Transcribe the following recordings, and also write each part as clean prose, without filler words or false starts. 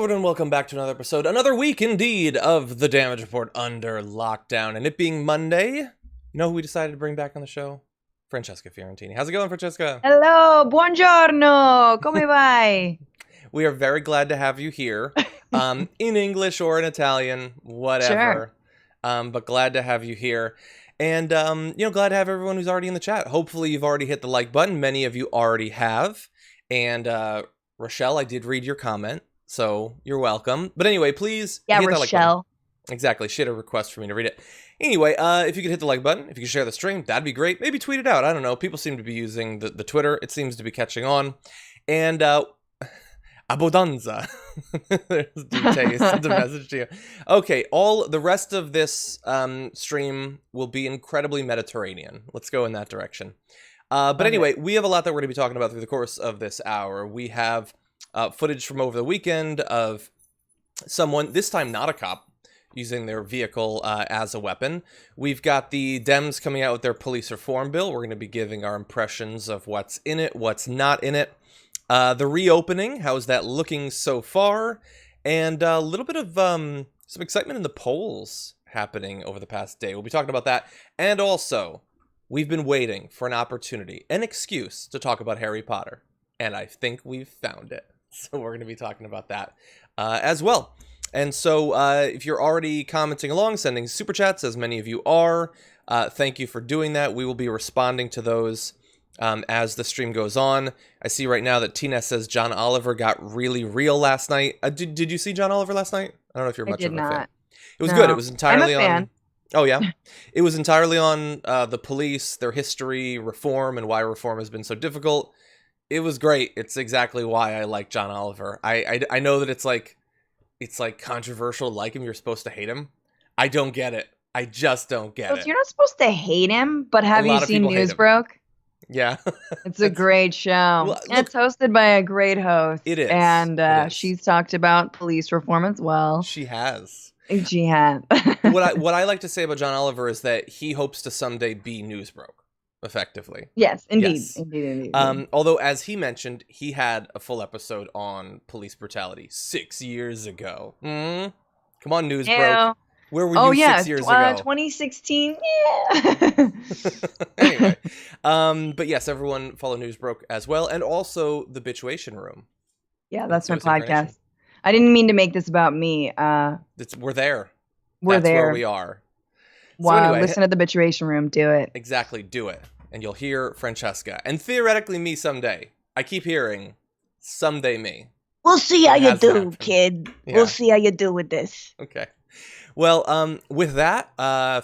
Hello and welcome back to another episode, another week indeed, of the Damage Report under lockdown. And it being Monday, you know who we decided to bring back on the show? Francesca Fiorentini. How's it going, Francesca? Hello, buongiorno, come vai? We are very glad to have you here, in English or in Italian, whatever. Sure. But glad to have you here. And, glad to have everyone who's already in the chat. Hopefully you've already hit the like button. Many of you already have. And, Rochelle, I did read your comment. So you're welcome. But anyway, please Yeah, hit that like button. Rochelle. Exactly. She had a request for me to read it. Anyway, if you could hit the like button, if you could share the stream, that'd be great. Maybe tweet it out. I don't know. People seem to be using the Twitter. It seems to be catching on. And Abondanza. There's the message to you. Okay, all the rest of this stream will be incredibly Mediterranean. Let's go in that direction. But anyway, we have a lot that we're going to be talking about through the course of this hour. We have footage from over the weekend of someone, this time not a cop, using their vehicle as a weapon. We've got the Dems coming out with their police reform bill. We're going to be giving our impressions of what's in it, what's not in it. The reopening, how's that looking so far? And a little bit of some excitement in the polls happening over the past day. We'll be talking about that. And also, we've been waiting for an opportunity, an excuse to talk about Harry Potter. And I think we've found it. So we're going to be talking about that as well. And so if you're already commenting along, sending super chats, as many of you are, thank you for doing that. We will be responding to those as the stream goes on. I see right now that Tina says John Oliver got really real last night. Did you see John Oliver last night? I don't know if you're much of a fan. It was good. It was entirely I'm a fan. on... Oh, yeah? It was entirely on the police, their history, reform, and why reform has been so difficult. It was great. It's exactly why I like John Oliver. I know that it's like controversial to like him. You're supposed to hate him. I don't get it. I just don't get it. You're not supposed to hate him, but have you seen Newsbroke? Yeah. It's a great show. Well, look, it's hosted by a great host. It is. And she's talked about police reform as well. She has. She has. What I like to say about John Oliver is that he hopes to someday be Newsbroke. Effectively. Yes, indeed. Yes. Indeed. Although, as he mentioned, he had a full episode on police brutality 6 years ago. Come on, Newsbroke. Yeah. Where were you 6 years ago? 2016. Yeah. Anyway. But yes, everyone follow Newsbroke as well. And also the Bitchuation Room. Yeah, that's my podcast. I didn't mean to make this about me. We're there. That's where we are. Wow, so anyway, listen to the Bitchuation Room. Do it. Exactly, do it. And you'll hear Francesca. And theoretically me someday. I keep hearing, someday me. We'll see how you do, kid. Yeah. We'll see how you do with this. Okay. Well, with that,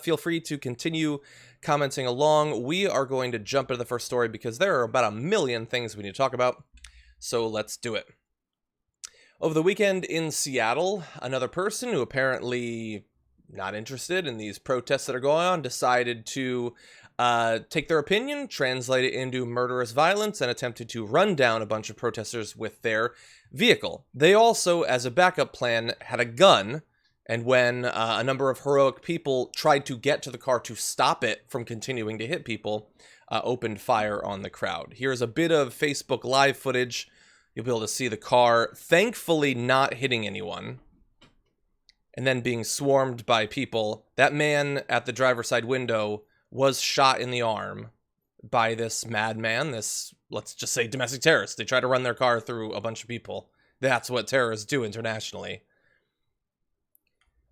feel free to continue commenting along. We are going to jump into the first story because there are about a million things we need to talk about. So let's do it. Over the weekend in Seattle, another person who apparently not interested in these protests that are going on decided to take their opinion, translate it into murderous violence, and attempted to run down a bunch of protesters with their vehicle. They also, as a backup plan, had a gun, and when a number of heroic people tried to get to the car to stop it from continuing to hit people, opened fire on the crowd. Here's a bit of Facebook Live footage. You'll be able to see the car, thankfully not hitting anyone, and then being swarmed by people. That man at the driver's side window was shot in the arm by this madman, this, let's just say, domestic terrorist. They try to run their car through a bunch of people. That's what terrorists do internationally.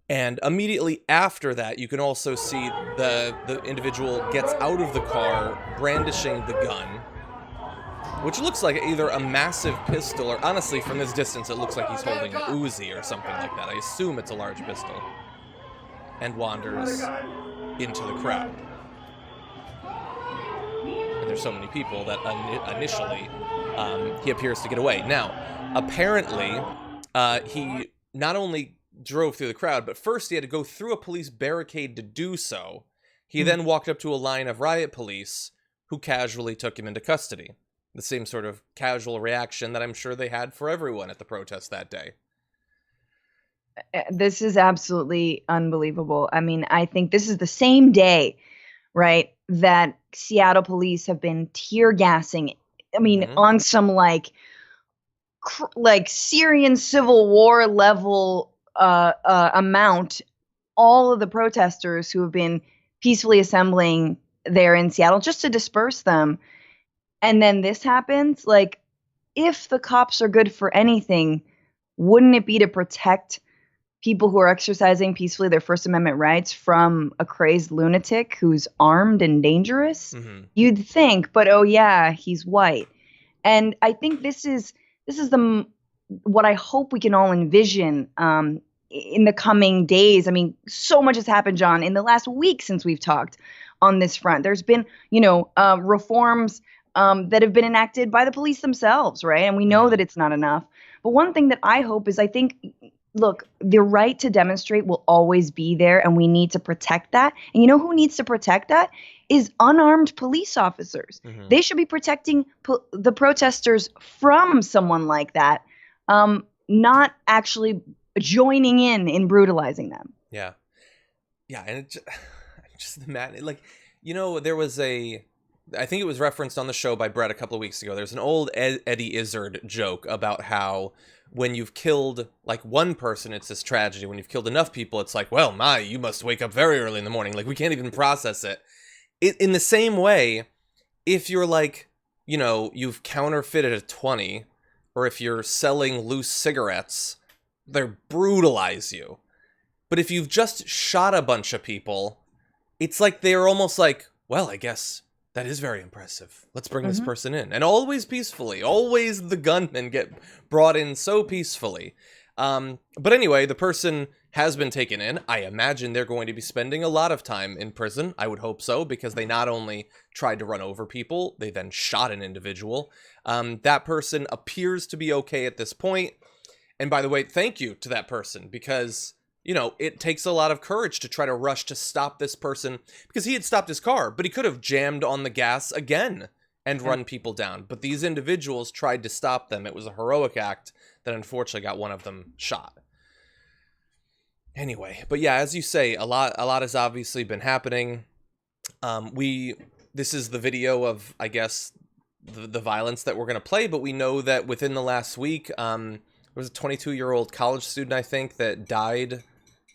And immediately after that, you can also see the individual gets out of the car brandishing the gun, which looks like either a massive pistol or, honestly, from this distance, it looks like he's holding an Uzi or something like that. I assume it's a large pistol. And wanders into the crowd. And there's so many people that initially he appears to get away. Now, apparently, he not only drove through the crowd, but first he had to go through a police barricade to do so. He then walked up to a line of riot police who casually took him into custody. The same sort of casual reaction that I'm sure they had for everyone at the protest that day. This is absolutely unbelievable. I mean, I think this is the same day, right, that Seattle police have been tear gassing. I mean, on some like like Syrian civil war level amount, all of the protesters who have been peacefully assembling there in Seattle just to disperse them. And then this happens. Like, if the cops are good for anything, wouldn't it be to protect people who are exercising peacefully their First Amendment rights from a crazed lunatic who's armed and dangerous? Mm-hmm. You'd think, but oh yeah, he's white. And I think this is the what I hope we can all envision in the coming days. I mean, so much has happened, John, in the last week since we've talked on this front. There's been, reforms that have been enacted by the police themselves, right? And we know that it's not enough. But one thing that I hope is, I think, look, the right to demonstrate will always be there, and we need to protect that. And you know who needs to protect that? Is unarmed police officers. Mm-hmm. They should be protecting the protesters from someone like that, not actually joining in brutalizing them. Yeah. Yeah, and it just imagine, like, there was I think it was referenced on the show by Brett a couple of weeks ago. There's an old Eddie Izzard joke about how when you've killed, like, one person, it's this tragedy. When you've killed enough people, it's like, well, you must wake up very early in the morning. Like, we can't even process it. In the same way, if you're like, you've counterfeited a 20, or if you're selling loose cigarettes, they brutalize you. But if you've just shot a bunch of people, it's like they're almost like, well, I guess that is very impressive. Let's bring this person in. And always peacefully. Always the gunmen get brought in so peacefully. But anyway, the person has been taken in. I imagine they're going to be spending a lot of time in prison. I would hope so, because they not only tried to run over people, they then shot an individual. That person appears to be okay at this point. And by the way, thank you to that person, because it takes a lot of courage to try to rush to stop this person, because he had stopped his car, but he could have jammed on the gas again and run people down. But these individuals tried to stop them. It was a heroic act that unfortunately got one of them shot. Anyway, but yeah, as you say, a lot has obviously been happening. This is the video of, I guess, the violence that we're going to play, but we know that within the last week, there was a 22-year-old college student, I think, that died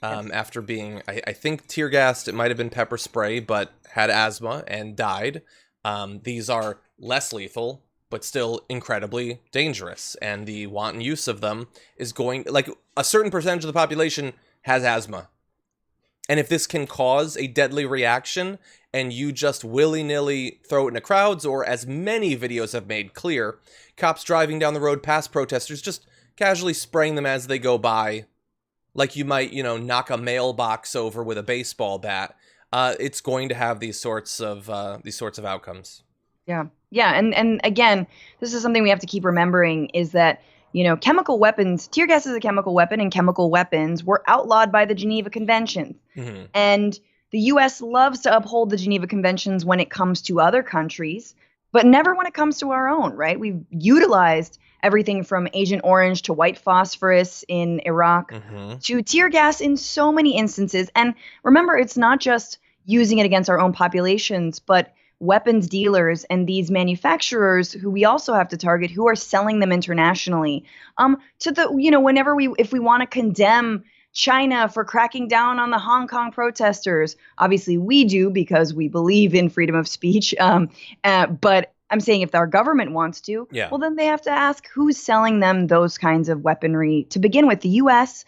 after being, I think, tear gassed. It might have been pepper spray, but had asthma and died. These are less lethal, but still incredibly dangerous. And the wanton use of them is going, like, a certain percentage of the population has asthma. And if this can cause a deadly reaction, and you just willy-nilly throw it into crowds, or as many videos have made clear, cops driving down the road past protesters, just casually spraying them as they go by, like you might, knock a mailbox over with a baseball bat, it's going to have these sorts of outcomes. Yeah. And again, this is something we have to keep remembering, is that, chemical weapons, tear gas is a chemical weapon, and chemical weapons were outlawed by the Geneva Conventions. Mm-hmm. And the U.S. loves to uphold the Geneva Conventions when it comes to other countries, but never when it comes to our own, right? We've utilized everything from Agent Orange to white phosphorus in Iraq to tear gas in so many instances. And remember, it's not just using it against our own populations, but weapons dealers and these manufacturers who we also have to target, who are selling them internationally. To the, whenever if we want to condemn China for cracking down on the Hong Kong protesters, obviously we do, because we believe in freedom of speech. But I'm saying if our government wants to, well, then they have to ask who's selling them those kinds of weaponry to begin with. The U.S.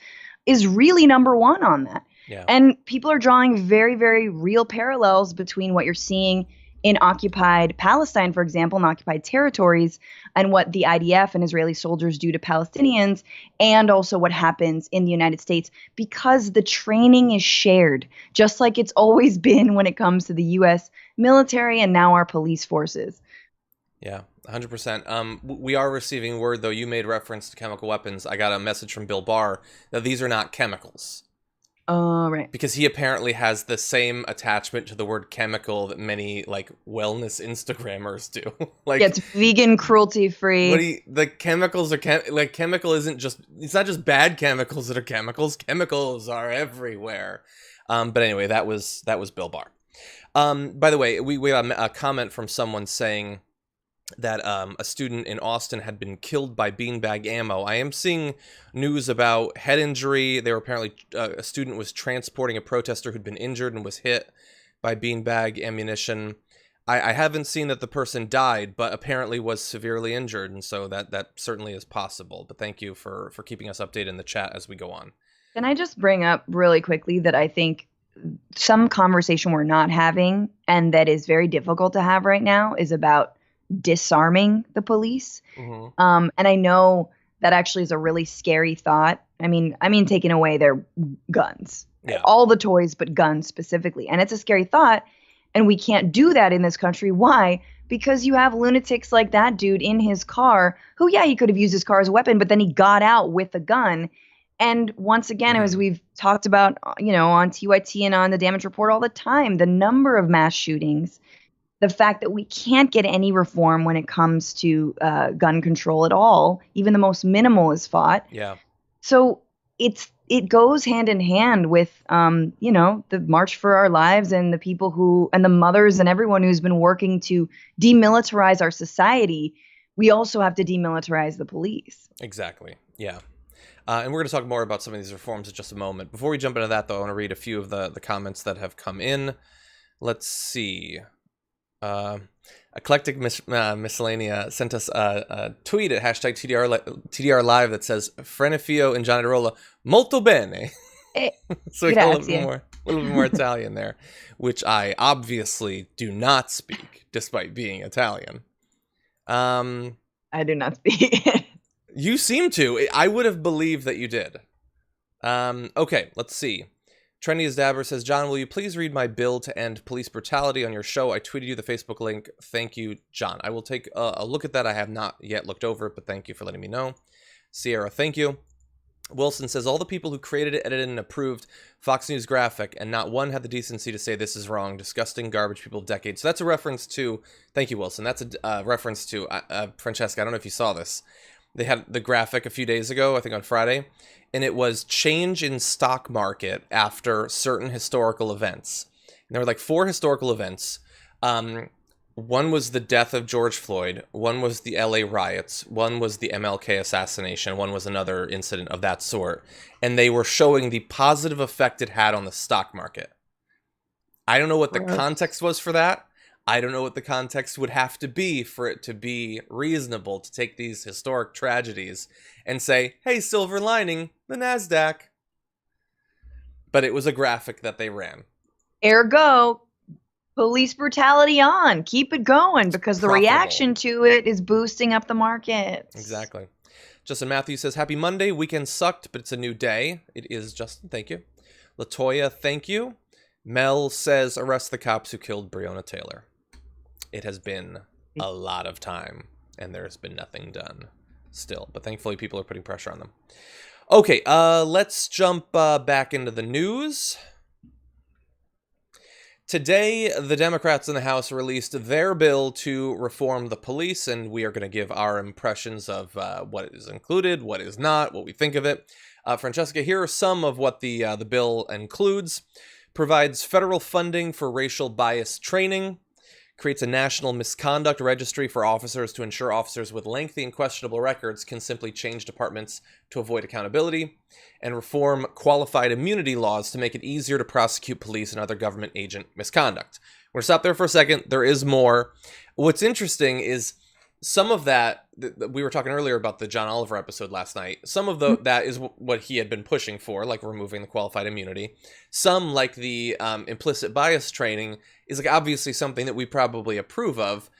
is really number one on that. Yeah. And people are drawing very, very real parallels between what you're seeing in occupied Palestine, for example, in occupied territories, and what the IDF and Israeli soldiers do to Palestinians, and also what happens in the United States, because the training is shared, just like it's always been when it comes to the U.S. military and now our police forces. Yeah, 100%. We are receiving word, though. You made reference to chemical weapons. I got a message from Bill Barr that these are not chemicals. Right. Because he apparently has the same attachment to the word chemical that many, like, wellness Instagrammers do. Like, yeah, it's vegan, cruelty free. The chemicals are chemical isn't just, it's not just bad chemicals that are chemicals. Chemicals are everywhere. But anyway, that was Bill Barr. By the way, we got a comment from someone saying, that a student in Austin had been killed by beanbag ammo. I am seeing news about head injury. They were apparently, a student was transporting a protester who'd been injured and was hit by beanbag ammunition. I haven't seen that the person died, but apparently was severely injured, and so that certainly is possible. But thank you for keeping us updated in the chat as we go on. Can I just bring up really quickly that I think some conversation we're not having, and that is very difficult to have right now, is about disarming the police. And I know that actually is a really scary thought. I mean, taking away their guns, all the toys, but guns specifically. And it's a scary thought. And we can't do that in this country. Why? Because you have lunatics like that dude in his car who, yeah, he could have used his car as a weapon, but then he got out with a gun. And once again, as we've talked about, on TYT and on the Damage Report all the time, the number of mass shootings, the fact that we can't get any reform when it comes to gun control at all, even the most minimal is fought. Yeah. So it goes hand in hand with, the March for Our Lives and the people and the mothers and everyone who's been working to demilitarize our society. We also have to demilitarize the police. Exactly. Yeah. And we're going to talk more about some of these reforms in just a moment. Before we jump into that, though, I want to read a few of the comments that have come in. Let's see. Eclectic Miscellanea sent us a tweet at hashtag TDR Live that says, Frenefio and John Iadarola, molto bene. So we got a little bit more Italian there, which I obviously do not speak, despite being Italian. I do not speak. You seem to. I would have believed that you did. Okay, let's see. Trendy as Dabber says, John, will you please read my bill to end police brutality on your show? I tweeted you the Facebook link. Thank you, John. I will take a look at that. I have not yet looked over it, but thank you for letting me know. Sierra, thank you. Wilson says, all the people who created it, edited, and approved Fox News graphic, and not one had the decency to say this is wrong. Disgusting garbage people of decades. So that's a reference to, thank you, Wilson. That's a reference to, Francesca, I don't know if you saw this. They had the graphic a few days ago, I think on Friday, and it was change in stock market after certain historical events. And there were like 4 historical events. One was the death of George Floyd. One was the LA riots. One was the MLK assassination. One was another incident of that sort. And they were showing the positive effect it had on the stock market. I don't know what the context was for that. I don't know what the context would have to be for it to be reasonable to take these historic tragedies and say, hey, silver lining, the NASDAQ. But it was a graphic that they ran. Ergo, police brutality on. Keep it going because the reaction to it is boosting up the market. Exactly. Justin Matthews says, happy Monday. Weekend sucked, but it's a new day. It is, Justin. Thank you. Latoya, thank you. Mel says, arrest the cops who killed Breonna Taylor. It has been a lot of time, and there's been nothing done still. But thankfully, people are putting pressure on them. Okay, let's jump back into the news. Today, the Democrats in the House released their bill to reform the police, and we are going to give our impressions of what is included, what is not, what we think of it. Francesca, here are some of what the bill includes. Provides federal funding for racial bias training. Creates a national misconduct registry for officers to ensure officers with lengthy and questionable records can simply change departments to avoid accountability, and reform qualified immunity laws to make it easier to prosecute police and other government agent misconduct. We're going to stop there for a second. There is more. What's interesting is some of that, we were talking earlier about the John Oliver episode last night. Some of that is what he had been pushing for, like removing the qualified immunity. Some, like the implicit bias training, is like obviously something that we probably approve of,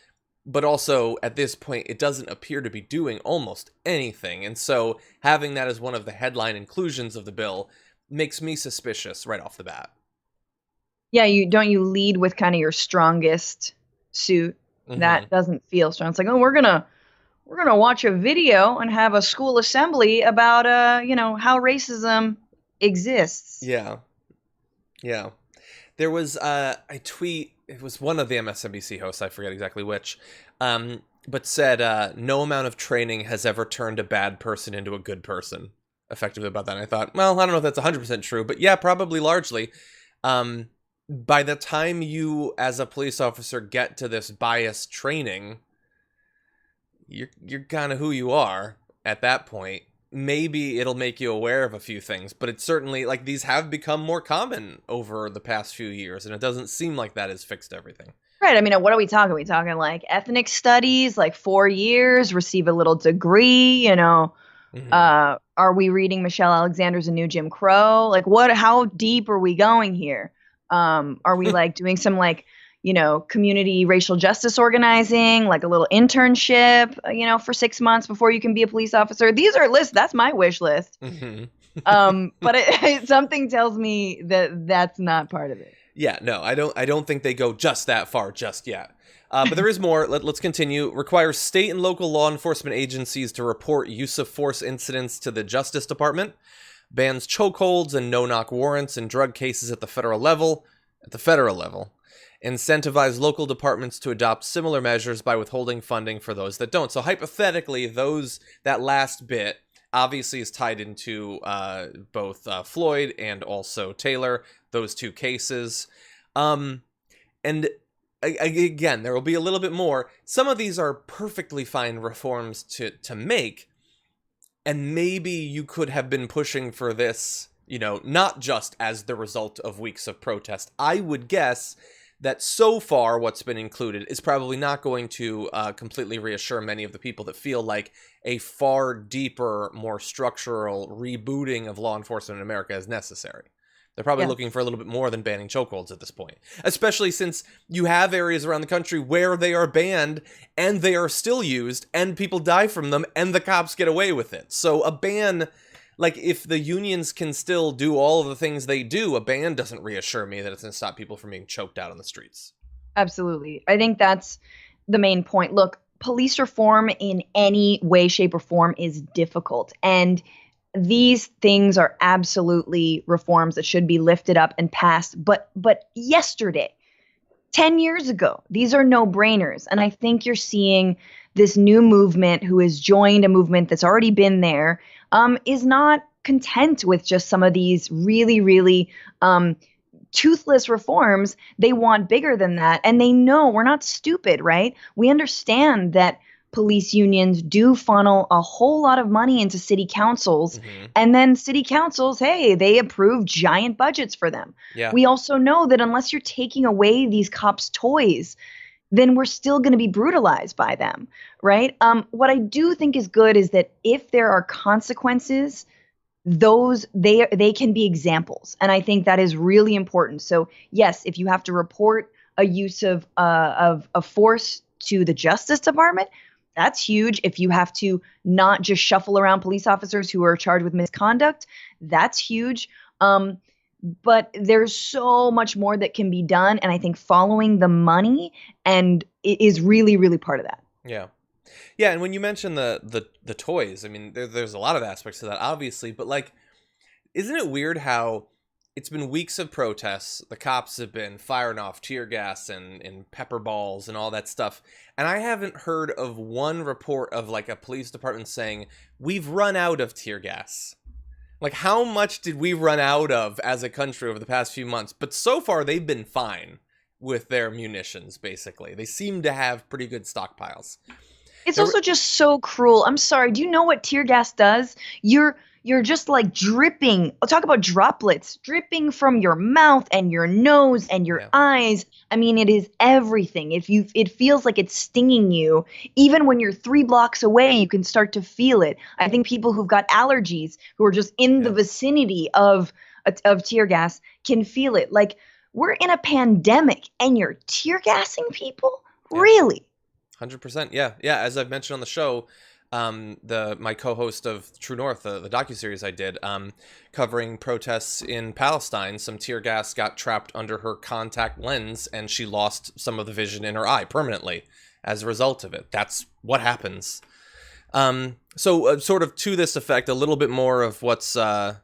but also at this point, it doesn't appear to be doing almost anything. And so having that as one of the headline inclusions of the bill makes me suspicious right off the bat. Yeah, you lead with kind of your strongest suit. That doesn't feel strong. It's like, oh, we're gonna watch a video and have a school assembly about how racism exists. Yeah. There was a tweet. It was one of the MSNBC hosts. I forget exactly which, but said no amount of training has ever turned a bad person into a good person. Effectively about that. And I thought, well, I don't know if that's 100% true, but yeah, probably largely. By the time you, as a police officer, get to this bias training, you're kind of who you are at that point. Maybe it'll make you aware of a few things, but it's certainly like these have become more common over the past few years, and it doesn't seem like that has fixed everything. Right. I mean, what are we talking? Are we talking like ethnic studies, like 4 years, receive a little degree, Hmm. are we reading Michelle Alexander's A New Jim Crow? Like how deep are we going here? Are we like doing some like, community racial justice organizing, like a little internship, for 6 months before you can be a police officer? These are lists. That's my wish list. Hmm. But something tells me that that's not part of it. Yeah, no, I don't think they go just that far just yet. But there is more. Let's continue. Requires state and local law enforcement agencies to report use of force incidents to the Justice Department. Bans chokeholds and no-knock warrants in drug cases at the federal level. Incentivize local departments to adopt similar measures by withholding funding for those that don't. So hypothetically, that last bit obviously is tied into both Floyd and also Taylor, those two cases. And again, there will be a little bit more. Some of these are perfectly fine reforms to make, and maybe you could have been pushing for this, not just as the result of weeks of protest. I would guess that so far what's been included is probably not going to completely reassure many of the people that feel like a far deeper, more structural rebooting of law enforcement in America is necessary. They're probably Yeah. looking for a little bit more than banning chokeholds at this point, especially since you have areas around the country where they are banned and they are still used and people die from them and the cops get away with it. So a ban, like if the unions can still do all of the things they do, a ban doesn't reassure me that it's going to stop people from being choked out on the streets. Absolutely. I think that's the main point. Look, police reform in any way, shape, or form is difficult. And these things are absolutely reforms that should be lifted up and passed. But yesterday, 10 years ago, these are no-brainers. And I think you're seeing this new movement who has joined a movement that's already been there, is not content with just some of these really, really toothless reforms. They want bigger than that. And they know we're not stupid, right? We understand that police unions do funnel a whole lot of money into city councils. Mm-hmm. And then city councils, hey, they approve giant budgets for them. Yeah. We also know that unless you're taking away these cops' toys, then we're still going to be brutalized by them, right? What I do think is good is that if there are consequences, they can be examples, and I think that is really important. So yes, if you have to report a use of force to the Justice Department, that's huge. If you have to not just shuffle around police officers who are charged with misconduct, that's huge. But there's so much more that can be done, and I think following the money and is really, really part of that. Yeah. Yeah, and when you mention the toys, I mean, there's a lot of aspects to that, obviously, but like, isn't it weird how it's been weeks of protests, the cops have been firing off tear gas and pepper balls and all that stuff, and I haven't heard of one report of like a police department saying, we've run out of tear gas. Like, how much did we run out of as a country over the past few months? But so far, they've been fine with their munitions, basically. They seem to have pretty good stockpiles. It's There, also just so cruel. I'm sorry. Do you know what tear gas does? You're just like dripping. I'll talk about droplets dripping from your mouth and your nose and your yeah, eyes. I mean, it is everything. It feels like it's stinging you. Even when you're 3 blocks away, you can start to feel it. I think people who've got allergies, who are just in the yeah, vicinity of tear gas, can feel it. Like, we're in a pandemic and you're tear gassing people? yeah. Really? 100%. Yeah, yeah. As I've mentioned on the show, my co-host of True North, the docuseries I did, covering protests in Palestine, some tear gas got trapped under her contact lens, and she lost some of the vision in her eye permanently as a result of it. That's what happens. So sort of to this effect, a little bit more of what's in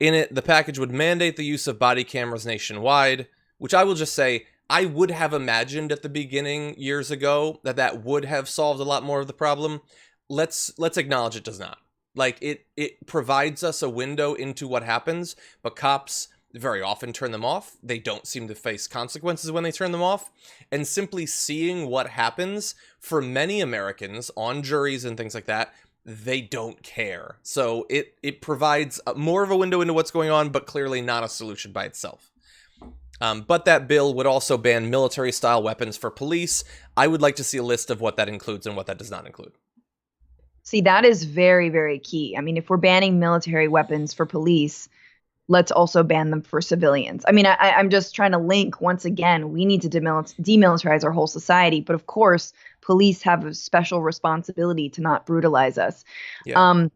it. The package would mandate the use of body cameras nationwide, which I will just say, I would have imagined at the beginning years ago that would have solved a lot more of the problem. Let's acknowledge it does not. Like, it provides us a window into what happens, but cops very often turn them off. They don't seem to face consequences when they turn them off. And simply seeing what happens for many Americans on juries and things like that, they don't care. So it provides more of a window into what's going on, but clearly not a solution by itself. But that bill would also ban military-style weapons for police. I would like to see a list of what that includes and what that does not include. See, that is very, very key. I mean, if we're banning military weapons for police, let's also ban them for civilians. I mean, I'm just trying to link, once again, we need to demilitarize our whole society. But of course, police have a special responsibility to not brutalize us. Yeah.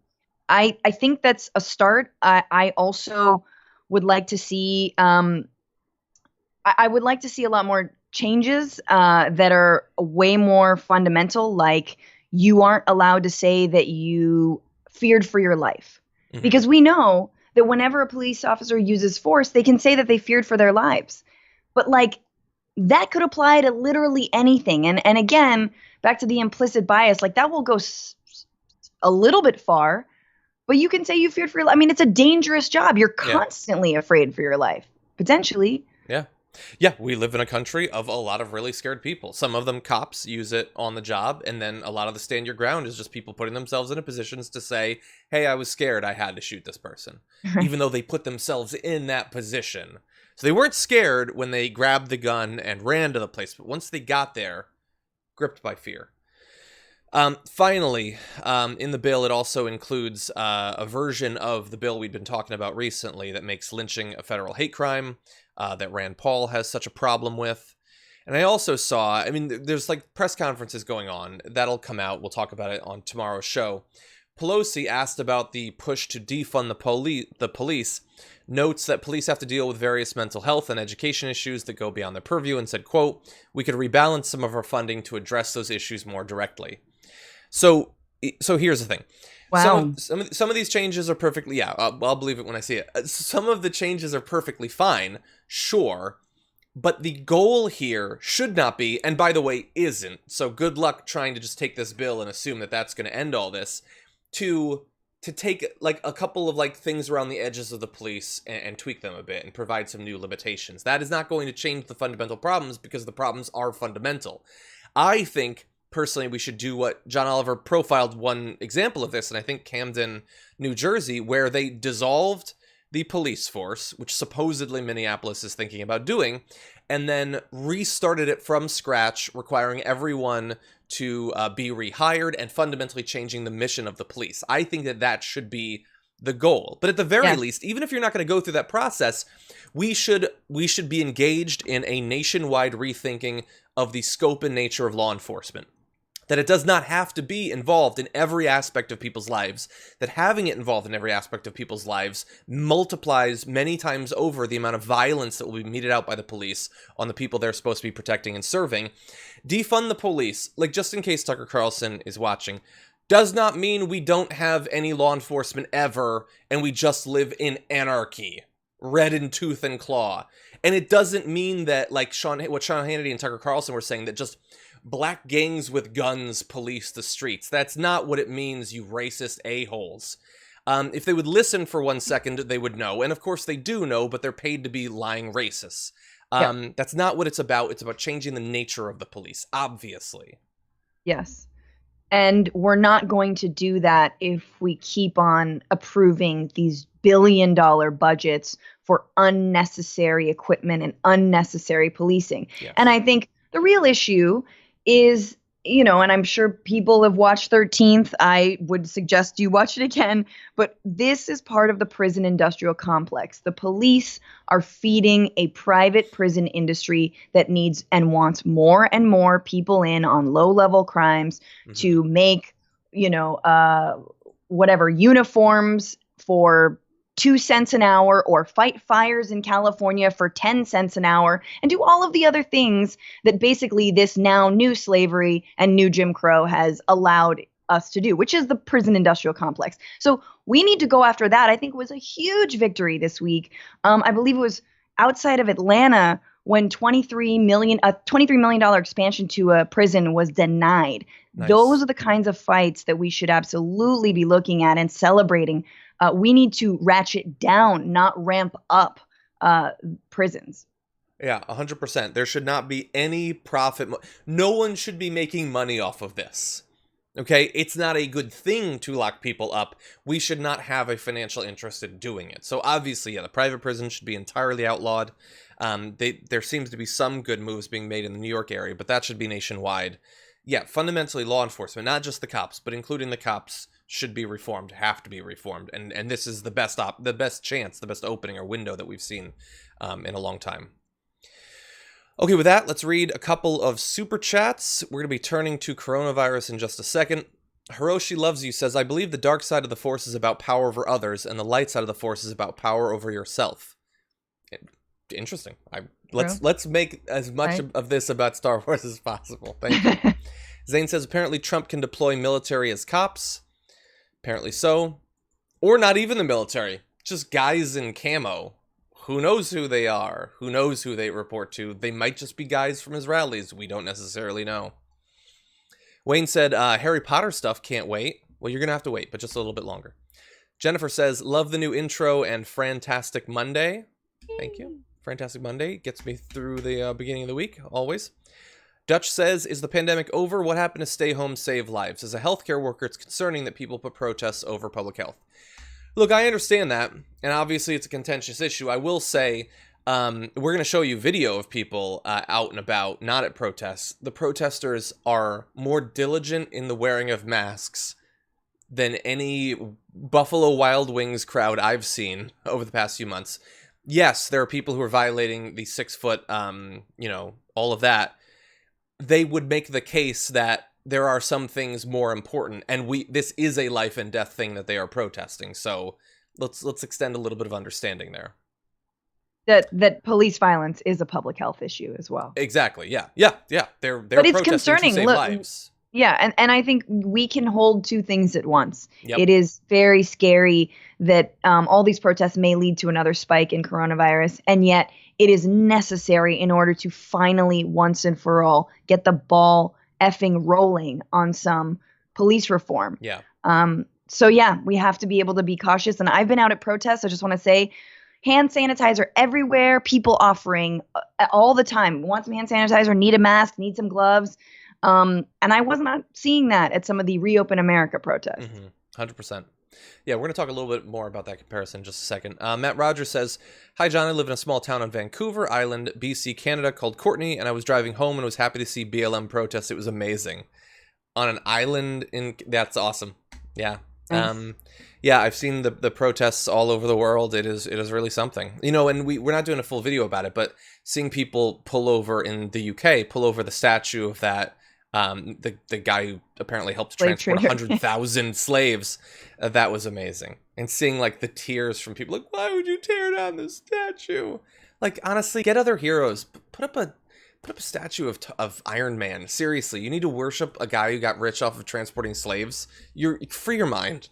I think that's a start. I also would like to see, I would like to see a lot more changes that are way more fundamental, like you aren't allowed to say that you feared for your life. Mhm. Because we know that whenever a police officer uses force, they can say that they feared for their lives. But like that could apply to literally anything. And again, back to the implicit bias, like that will go a little bit far, but you can say you feared for your life. I mean, it's a dangerous job. You're constantly afraid for your life, potentially. Yeah. Yeah, we live in a country of a lot of really scared people. Some of them, cops, use it on the job, and then a lot of the stand your ground is just people putting themselves into positions to say, hey, I was scared, I had to shoot this person, even though they put themselves in that position. So they weren't scared when they grabbed the gun and ran to the place, but once they got there, gripped by fear. Finally, in the bill, it also includes a version of the bill we've been talking about recently that makes lynching a federal hate crime. That Rand Paul has such a problem with. And I also saw, I mean, there's like press conferences going on. That'll come out. We'll talk about it on tomorrow's show. Pelosi asked about the push to defund the police, notes that police have to deal with various mental health and education issues that go beyond their purview, and said, quote, we could rebalance some of our funding to address those issues more directly. So here's the thing. Wow. Some of these changes are perfectly, I'll believe it when I see it. Some of the changes are perfectly fine, sure, but the goal here should not be, and by the way, isn't, so good luck trying to just take this bill and assume that that's going to end all this, to take like a couple of like things around the edges of the police and tweak them a bit and provide some new limitations. That is not going to change the fundamental problems because the problems are fundamental. I think personally, we should do what John Oliver profiled one example of this, and I think Camden, New Jersey, where they dissolved the police force, which supposedly Minneapolis is thinking about doing, and then restarted it from scratch, requiring everyone to be rehired and fundamentally changing the mission of the police. I think that should be the goal. But at the very least, even if you're not going to go through that process, we should be engaged in a nationwide rethinking of the scope and nature of law enforcement. That it does not have to be involved in every aspect of people's lives, that having it involved in every aspect of people's lives multiplies many times over the amount of violence that will be meted out by the police on the people they're supposed to be protecting and serving. Defund the police, like just in case Tucker Carlson is watching, does not mean we don't have any law enforcement ever and we just live in anarchy, red in tooth and claw. And it doesn't mean that, like what Sean Hannity and Tucker Carlson were saying, that just black gangs with guns police the streets. That's not what it means, you racist a-holes. If they would listen for 1 second, they would know. And of course they do know, but they're paid to be lying racists. That's not what it's about. It's about changing the nature of the police, obviously. Yes. And we're not going to do that if we keep on approving these billion-dollar budgets for unnecessary equipment and unnecessary policing. Yes. And I think the real issue is, you know, and I'm sure people have watched 13th. I would suggest you watch it again. But this is part of the prison industrial complex. The police are feeding a private prison industry that needs and wants more and more people in on low-level crimes to make, you know, whatever, uniforms for 2 cents an hour, or fight fires in California for 10 cents an hour, and do all of the other things that basically this now new slavery and new Jim Crow has allowed us to do, which is the prison industrial complex. So we need to go after that. I think it was a huge victory this week. I believe it was outside of Atlanta when $23 million expansion to a prison was denied. Nice. Those are the kinds of fights that we should absolutely be looking at and celebrating. We need to ratchet down, not ramp up prisons. Yeah, 100%. There should not be any profit. No one should be making money off of this. Okay? It's not a good thing to lock people up. We should not have a financial interest in doing it. So obviously, yeah, the private prison should be entirely outlawed. There seems to be some good moves being made in the New York area, but that should be nationwide. Yeah, fundamentally, law enforcement, not just the cops, but including the cops, should be reformed, have to be reformed. And this is the best chance, the best opening or window that we've seen in a long time. Okay, with that, let's read a couple of super chats. We're going to be turning to coronavirus in just a second. Hiroshi Loves You says, I believe the dark side of the force is about power over others, and the light side of the force is about power over yourself. Interesting. Let's make as much of this about Star Wars as possible. Thank you. Zane says, apparently Trump can deploy military as cops. Apparently so. Or not even the military. Just guys in camo. Who knows who they are? Who knows who they report to? They might just be guys from his rallies. We don't necessarily know. Wayne said, Harry Potter stuff, can't wait. Well, you're going to have to wait, but just a little bit longer. Jennifer says, love the new intro and Fantastic Monday. Thank you. Fantastic Monday gets me through the beginning of the week, always. Dutch says, is the pandemic over? What happened to stay home, save lives? As a healthcare worker, it's concerning that people put protests over public health. Look, I understand that, and obviously it's a contentious issue. I will say, we're going to show you video of people out and about, not at protests. The protesters are more diligent in the wearing of masks than any Buffalo Wild Wings crowd I've seen over the past few months. Yes, there are people who are violating the 6 foot, all of that. They would make the case that there are some things more important, and this is a life and death thing that they are protesting. So let's extend a little bit of understanding there. That police violence is a public health issue as well. Exactly. Yeah. They're but it's protesting concerning. to save lives. Yeah, and I think we can hold two things at once. Yep. It is very scary that all these protests may lead to another spike in coronavirus, and yet it is necessary in order to finally, once and for all, get the ball effing rolling on some police reform. Yeah. So yeah, we have to be able to be cautious. And I've been out at protests. I just want to say, hand sanitizer everywhere. People offering all the time. Want some hand sanitizer? Need a mask? Need some gloves? And I was not seeing that at some of the Reopen America protests. 100%. Yeah, we're going to talk a little bit more about that comparison in just a second. Matt Rogers says, hi, John. I live in a small town on Vancouver Island, BC, Canada, called Courtney, and I was driving home and was happy to see BLM protests. It was amazing. On an island that's awesome. Yeah. Nice. Yeah, I've seen the protests all over the world. It is really something. And we're not doing a full video about it, but seeing people pull over in the UK, pull over the statue of that, the guy who apparently helped transport 100,000 slaves, that was amazing. And seeing like the tears from people, like, why would you tear down this statue? Like, honestly, get other heroes. Put up a statue of Iron Man. Seriously, you need to worship a guy who got rich off of transporting slaves. You're free your mind.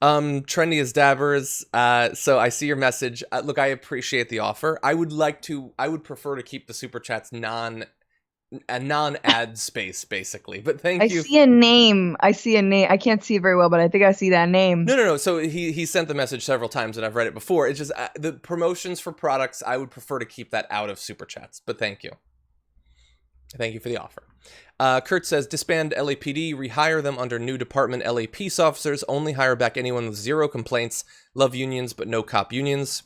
Trendy as Dabbers. So I see your message. Look, I appreciate the offer. I would prefer to keep the super chats non-ad space, basically. But thank you. I see a name. I can't see it very well, but I think I see that name. No. So he sent the message several times, and I've read it before. It's just the promotions for products. I would prefer to keep that out of super chats. But thank you. Thank you for the offer. Kurt says, disband LAPD, rehire them under new department LA peace officers, only hire back anyone with 0 complaints, love unions, but no cop unions.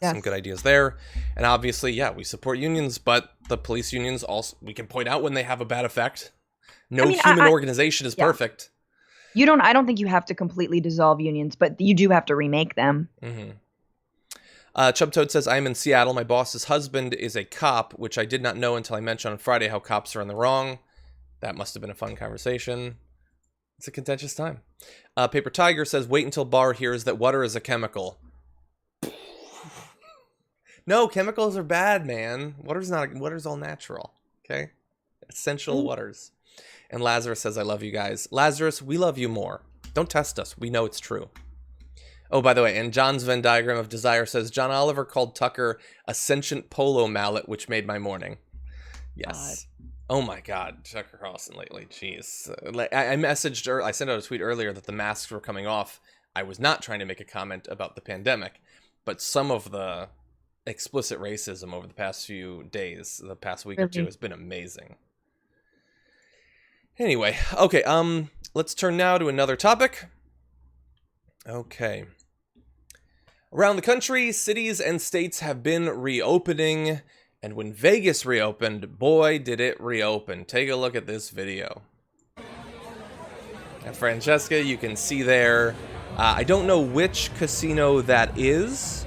Yes. Some good ideas there. And obviously, yeah, we support unions, but the police unions also, we can point out when they have a bad effect. No human organization is perfect. I don't think you have to completely dissolve unions, but you do have to remake them. Chub Toad says, I'm in Seattle. My boss's husband is a cop, which I did not know until I mentioned on Friday how cops are in the wrong. That must have been a fun conversation. It's a contentious time. Paper Tiger says, wait until Barr hears that water is a chemical. No, chemicals are bad, man. Water's all natural. Okay? Essential waters. And Lazarus says, I love you guys. Lazarus, we love you more. Don't test us. We know it's true. Oh, by the way, and John's Venn diagram of desire says, John Oliver called Tucker a sentient polo mallet, which made my morning. Yes. God. Oh my God, Tucker Carlson lately. Jeez. I sent out a tweet earlier that the masks were coming off. I was not trying to make a comment about the pandemic. but some of the explicit racism over the past few days, the past week or two, has been amazing. Anyway, okay, let's turn now to another topic. Okay. Around the country, cities and states have been reopening, and when Vegas reopened, boy, did it reopen. Take a look at this video. And Francesca, you can see there, I don't know which casino that is,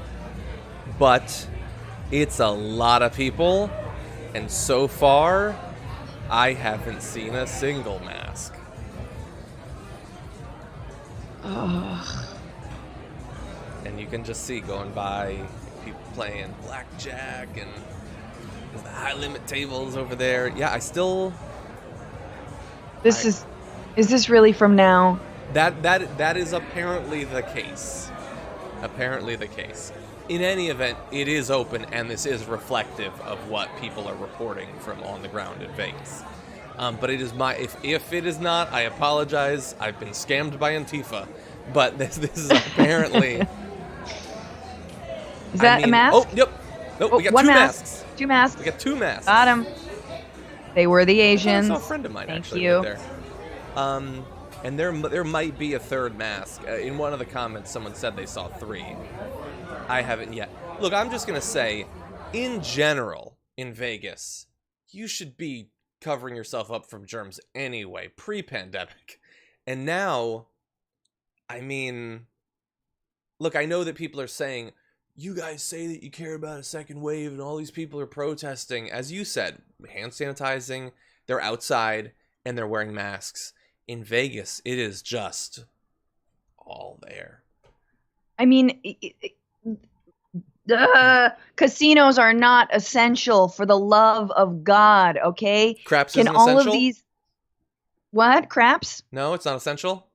but it's a lot of people, and so far, I haven't seen a single mask. Ugh. And you can just see going by people playing blackjack and there's the high limit tables over there. Yeah, I still. Is this really from now? That is apparently the case. Apparently the case. In any event, it is open, and this is reflective of what people are reporting from on the ground in Vegas. But it is if it is not, I apologize. I've been scammed by Antifa. But this is apparently. Is that a mask? Oh, yep. Nope, we got one two mask. masks. Two masks. We got two masks. Got them. They were the Asians. I saw a friend of mine Thank actually you. there. And there might be a third mask. In one of the comments, someone said they saw 3. I haven't yet. Look, I'm just gonna say, in general, in Vegas, you should be covering yourself up from germs anyway, pre-pandemic. And now, I mean, look, I know that people are saying, you guys say that you care about a second wave and all these people are protesting. As you said, hand sanitizing, they're outside, and they're wearing masks. In Vegas, it is just all there. I mean, casinos are not essential, for the love of God, okay? Craps Can isn't all essential? of these... What? Craps? No, it's not essential?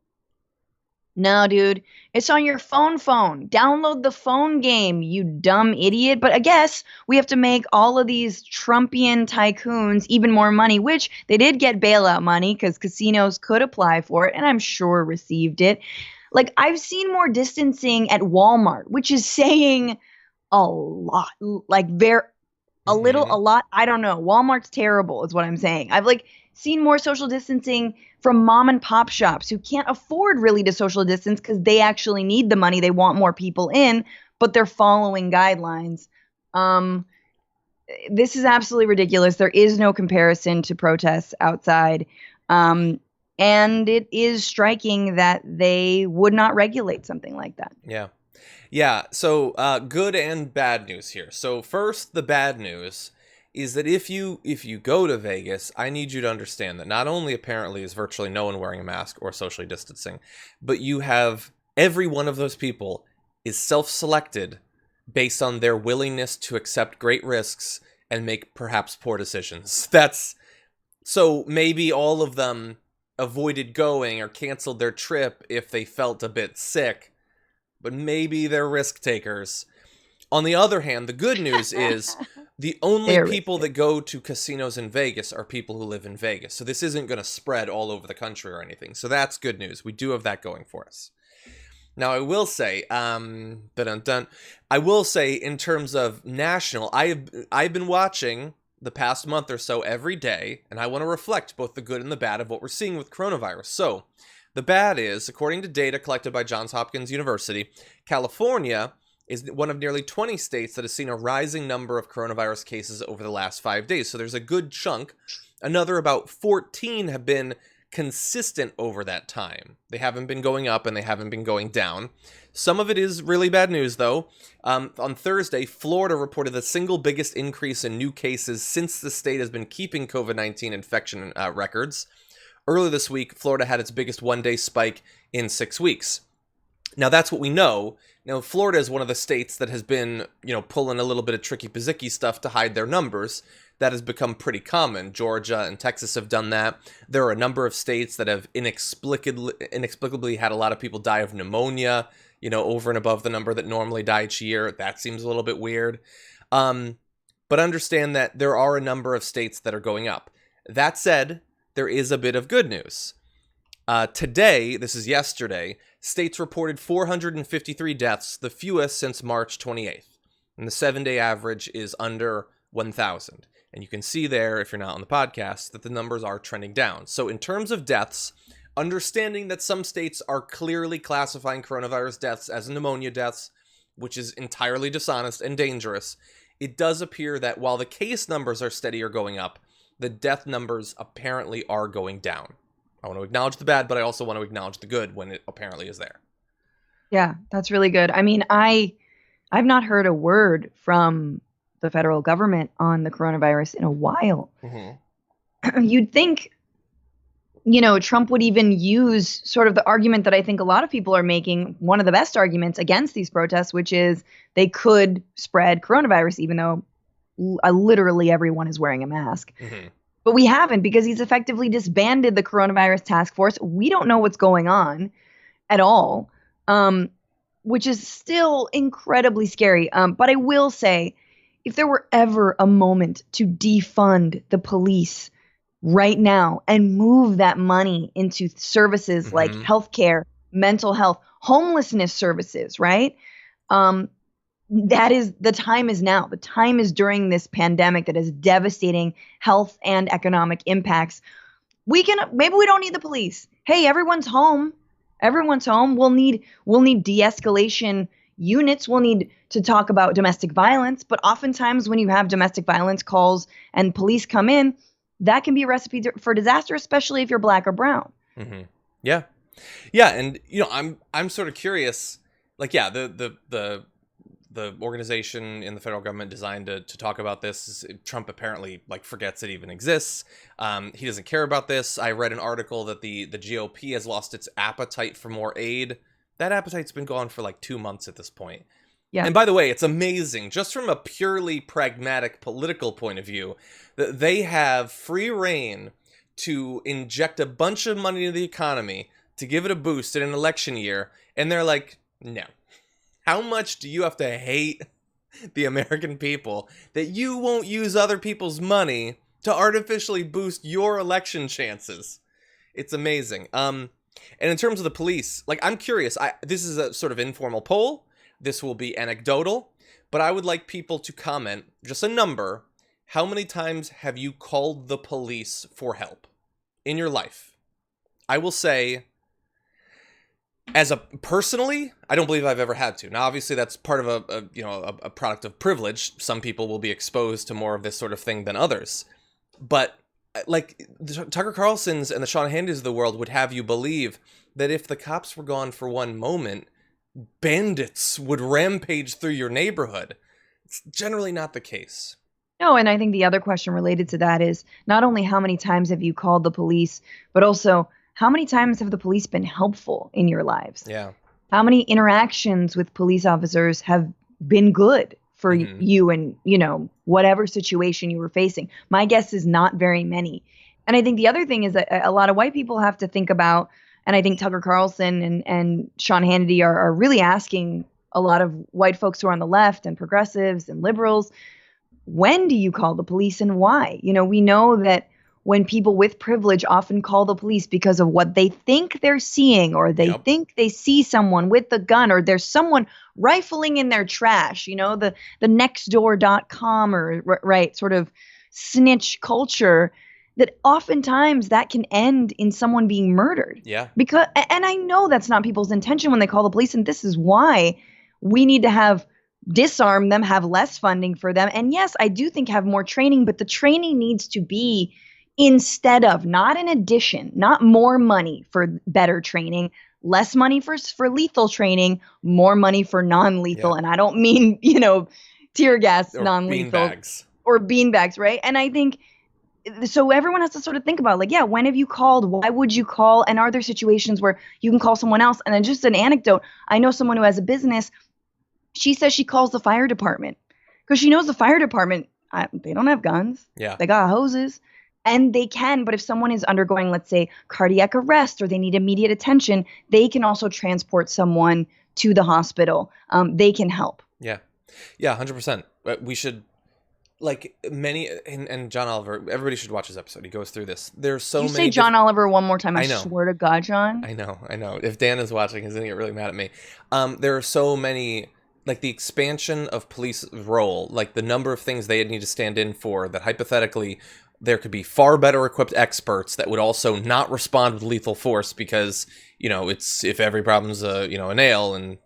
No, dude. It's on your phone. Download the phone game, you dumb idiot. But I guess we have to make all of these Trumpian tycoons even more money, which they did get bailout money because casinos could apply for it, and I'm sure received it. Like, I've seen more distancing at Walmart, which is saying a lot. Like, a little, a lot. I don't know. Walmart's terrible is what I'm saying. I've seen more social distancing from mom and pop shops who can't afford really to social distance because they actually need the money. They want more people in, but they're following guidelines. This is absolutely ridiculous. There is no comparison to protests outside. And it is striking that they would not regulate something like that. Yeah. Yeah, so good and bad news here. So first, the bad news is that if you go to Vegas, I need you to understand that not only apparently is virtually no one wearing a mask or socially distancing, but you have every one of those people is self-selected based on their willingness to accept great risks and make perhaps poor decisions. So maybe all of them avoided going or canceled their trip if they felt a bit sick, but maybe they're risk takers. On the other hand, the good news is the only people that go to casinos in Vegas are people who live in Vegas. So this isn't going to spread all over the country or anything. So that's good news. We do have that going for us. Now, I will say, I will say in terms of national, I've been watching the past month or so every day, and I want to reflect both the good and the bad of what we're seeing with coronavirus. So the bad is, according to data collected by Johns Hopkins University, California is one of nearly 20 states that has seen a rising number of coronavirus cases over the last 5 days. So there's a good chunk. Another about 14 have been consistent over that time. They haven't been going up and they haven't been going down. Some of it is really bad news, though. On Thursday, Florida reported the single biggest increase in new cases since the state has been keeping COVID-19 infection records. Earlier this week, Florida had its biggest one-day spike in 6 weeks. Now, that's what we know. Now, Florida is one of the states that has been, pulling a little bit of tricky pizzicky stuff to hide their numbers. That has become pretty common. Georgia and Texas have done that. There are a number of states that have inexplicably had a lot of people die of pneumonia, over and above the number that normally die each year. That seems a little bit weird. But understand that there are a number of states that are going up. That said, there is a bit of good news. Today, this is yesterday, states reported 453 deaths, the fewest since March 28th. And the 7-day average is under 1,000. And you can see there, if you're not on the podcast, that the numbers are trending down. So in terms of deaths, understanding that some states are clearly classifying coronavirus deaths as pneumonia deaths, which is entirely dishonest and dangerous, it does appear that while the case numbers are steady or going up, the death numbers apparently are going down. I want to acknowledge the bad, but I also want to acknowledge the good when it apparently is there. Yeah, that's really good. I mean, I've not heard a word from the federal government on the coronavirus in a while. Mm-hmm. You'd think, Trump would even use sort of the argument that I think a lot of people are making, one of the best arguments against these protests, which is they could spread coronavirus, even though literally everyone is wearing a mask. Mm-hmm. But we haven't, because he's effectively disbanded the coronavirus task force. We don't know what's going on at all, which is still incredibly scary. But I will say, if there were ever a moment to defund the police right now and move that money into services like healthcare, mental health, homelessness services, right? The time is now. The time is during this pandemic that is devastating health and economic impacts. Maybe we don't need the police. Hey, everyone's home. We'll need de-escalation units. We'll need to talk about domestic violence. But oftentimes when you have domestic violence calls and police come in, that can be a recipe for disaster, especially if you're Black or brown. Mm-hmm. Yeah. Yeah. And, I'm sort of curious, the organization in the federal government designed to talk about this, Trump apparently forgets it even exists. He doesn't care about this. I read an article that the GOP has lost its appetite for more aid. That appetite's been gone for 2 months at this point. Yeah. And by the way, it's amazing, just from a purely pragmatic political point of view, that they have free reign to inject a bunch of money into the economy to give it a boost in an election year. And they're like, no. How much do you have to hate the American people that you won't use other people's money to artificially boost your election chances? It's amazing. And in terms of the police, I'm curious. This is a sort of informal poll. This will be anecdotal, but I would like people to comment, just a number. How many times have you called the police for help in your life? I will say, personally, I don't believe I've ever had to. Now, obviously, that's part of a product of privilege. Some people will be exposed to more of this sort of thing than others. But the Tucker Carlsons and the Sean Hannitys of the world would have you believe that if the cops were gone for one moment, bandits would rampage through your neighborhood. It's generally not the case. No, and I think the other question related to that is not only how many times have you called the police, but also how many times have the police been helpful in your lives? Yeah. How many interactions with police officers have been good for you and, whatever situation you were facing? My guess is not very many. And I think the other thing is that a lot of white people have to think about, and I think Tucker Carlson and Sean Hannity are really asking a lot of white folks who are on the left and progressives and liberals, when do you call the police and why? We know that when people with privilege often call the police because of what they think they're seeing, or they think they see someone with a gun, or there's someone rifling in their trash, the nextdoor.com or right sort of snitch culture, that oftentimes that can end in someone being murdered. Yeah. And I know that's not people's intention when they call the police, and this is why we need to disarm them, have less funding for them. And yes, I do think have more training, but the training needs to be instead of, not in addition, not more money for better training, less money for lethal training, more money for non-lethal. Yeah. And I don't mean, tear gas, or non-lethal. Or beanbags, right? And I think, so everyone has to sort of think about, when have you called? Why would you call? And are there situations where you can call someone else? And then just an anecdote, I know someone who has a business. She says she calls the fire department because she knows the fire department, they don't have guns. Yeah. They got hoses. And they can, but if someone is undergoing, let's say, cardiac arrest, or they need immediate attention, they can also transport someone to the hospital. They can help. Yeah. Yeah, 100%. We should, like many, and John Oliver, everybody should watch his episode. He goes through this. There's so You many say John Oliver one more time. I I know. swear to God, John. I know. If Dan is watching, he's gonna get really mad at me. There are so many, like the expansion of police role, like the number of things they need to stand in for, that hypothetically there could be far better equipped experts that would also not respond with lethal force because, it's if every problem's a nail, and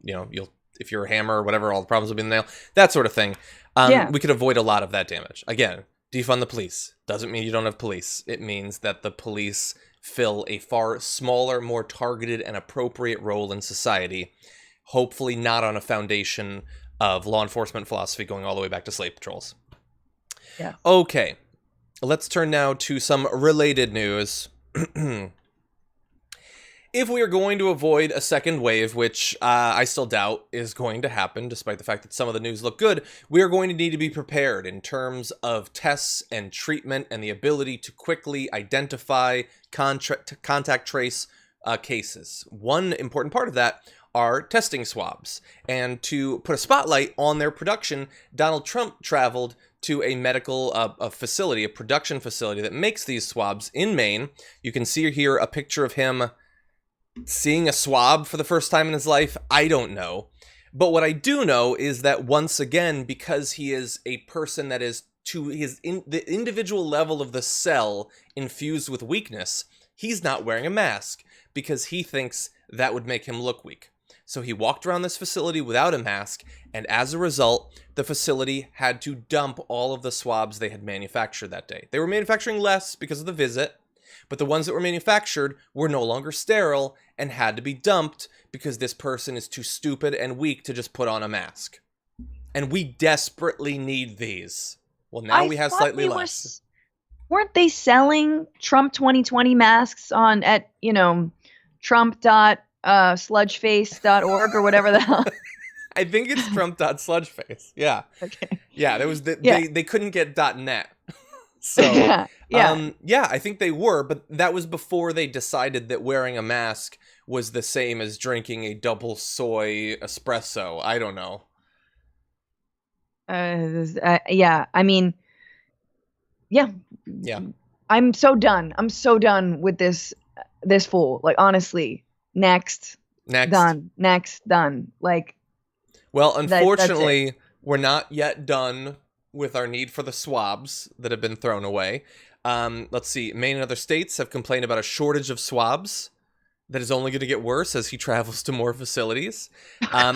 if you're a hammer or whatever, all the problems will be in the nail, that sort of thing. Yeah. We could avoid a lot of that damage. Again, defund the police doesn't mean you don't have police. It means that the police fill a far smaller, more targeted and appropriate role in society, hopefully not on a foundation of law enforcement philosophy going all the way back to slave patrols. Yeah. Okay, let's turn now to some related news. If we are going to avoid a second wave, which I still doubt is going to happen, despite the fact that some of the news look good, we are going to need to be prepared in terms of tests and treatment and the ability to quickly identify, contact trace cases. One important part of that are testing swabs. And to put a spotlight on their production, Donald Trump traveled to a medical facility, a production facility that makes these swabs in Maine. You can see here a picture of him seeing a swab for the first time in his life. I don't know. But what I do know is that once again, because he is a person that is to the individual level of the cell infused with weakness, he's not wearing a mask because he thinks that would make him look weak. So he walked around this facility without a mask, and as a result, the facility had to dump all of the swabs they had manufactured that day. They were manufacturing less because of the visit, but the ones that were manufactured were no longer sterile and had to be dumped because this person is too stupid and weak to just put on a mask. And we desperately need these. Well, now we have slightly less. Weren't they selling Trump 2020 masks at trump.sludgeface.org or whatever the hell? I think it's trump.sludgeface. Yeah. Okay. Yeah, there was they couldn't get .net. So, I think they were, but that was before they decided that wearing a mask was the same as drinking a double soy espresso. I don't know. Yeah. I'm so done. I'm so done with this fool. Like, honestly, next. Done. Next, done. Like, well, unfortunately, we're not yet done with our need for the swabs that have been thrown away. Let's see. Maine and other states have complained about a shortage of swabs that is only going to get worse as he travels to more facilities.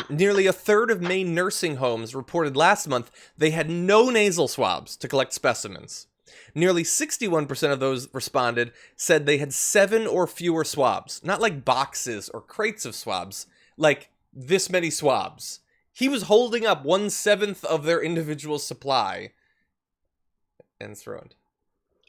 Nearly a third of Maine nursing homes reported last month they had no nasal swabs to collect specimens. Nearly 61% of those responded said they had 7 or fewer swabs. Not like boxes or crates of swabs, like this many swabs. He was holding up 1/7 of their individual supply and it's ruined.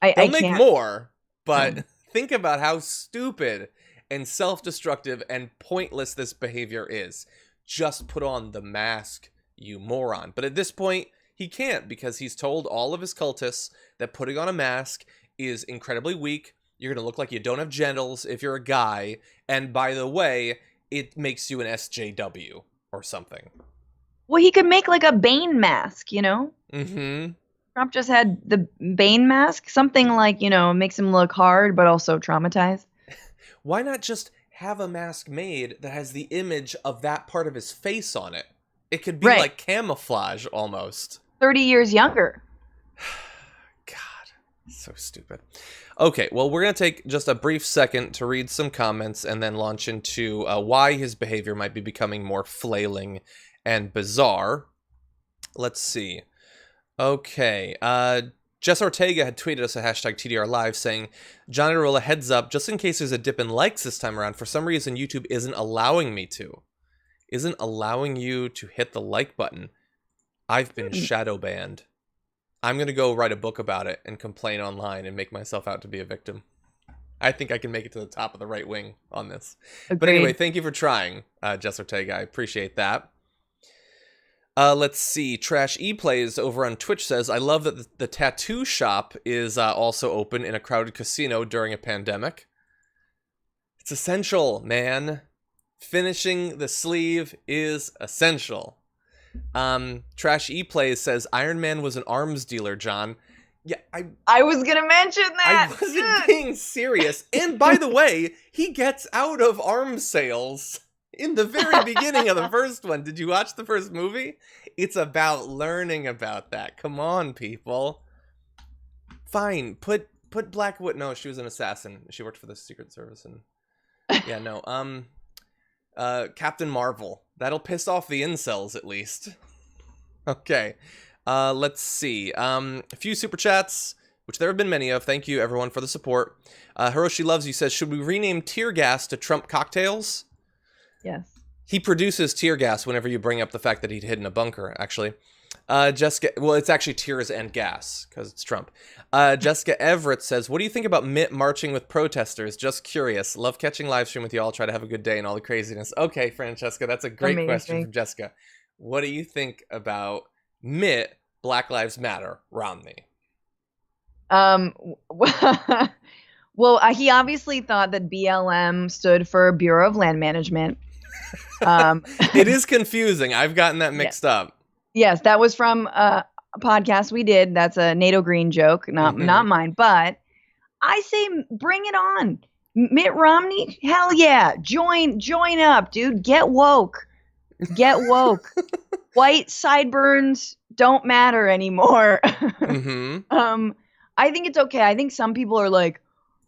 They'll make more, but think about how stupid and self-destructive and pointless this behavior is. Just put on the mask, you moron. But at this point, he can't because he's told all of his cultists that putting on a mask is incredibly weak. You're going to look like you don't have genitals if you're a guy. And by the way, it makes you an SJW or something. Well, he could make like a Bane mask, Mm-hmm. Trump just had the Bane mask. Something like, makes him look hard, but also traumatized. Why not just have a mask made that has the image of that part of his face on it? It could be like camouflage almost. 30 years younger. God, so stupid. Okay, well, we're going to take just a brief second to read some comments and then launch into why his behavior might be becoming more flailing and bizarre. Let's see. Okay, Jess Ortega had tweeted us a hashtag TDR Live saying, John Iadarola, heads up, just in case there's a dip in likes this time around, for some reason YouTube isn't allowing me to. Isn't allowing you to hit the like button. I've been shadow banned. I'm going to go write a book about it and complain online and make myself out to be a victim. I think I can make it to the top of the right wing on this. Agreed. But anyway, thank you for trying, Jess Ortega. I appreciate that. Let's see. Trash E-Plays over on Twitch says, I love that the tattoo shop is also open in a crowded casino during a pandemic. It's essential, man. Finishing the sleeve is essential. Trash E Plays says Iron Man was an arms dealer, John. Yeah, I was gonna mention that. I wasn't being serious. And by the way, he gets out of arms sales in the very beginning of the first one. Did you watch the first movie? It's about learning about that. Come on, people. Fine, put Blackwood. No, she was an assassin. She worked for the Secret Service, and yeah, no. Captain Marvel. That'll piss off the incels at least. Okay. Let's see. A few super chats, which there have been many of. Thank you, everyone, for the support. Hiroshi Loves You says, should we rename tear gas to Trump cocktails? Yes. He produces tear gas whenever you bring up the fact that he'd hidden a bunker, actually. Jessica, well, it's actually tears and gas, because it's Trump. Jessica Everett says, what do you think about Mitt marching with protesters? Just curious. Love catching live stream with you all. Try to have a good day and all the craziness. Okay, Francesca, that's a great question from Jessica. What do you think about Mitt, Black Lives Matter, Romney? Well, he obviously thought that BLM stood for Bureau of Land Management. It is confusing. I've gotten that mixed up. Yes, that was from a podcast we did. That's a NATO Green joke, not mine. But I say bring it on. Mitt Romney, hell yeah. Join up, dude. Get woke. Get woke. White sideburns don't matter anymore. I think it's okay. I think some people are like,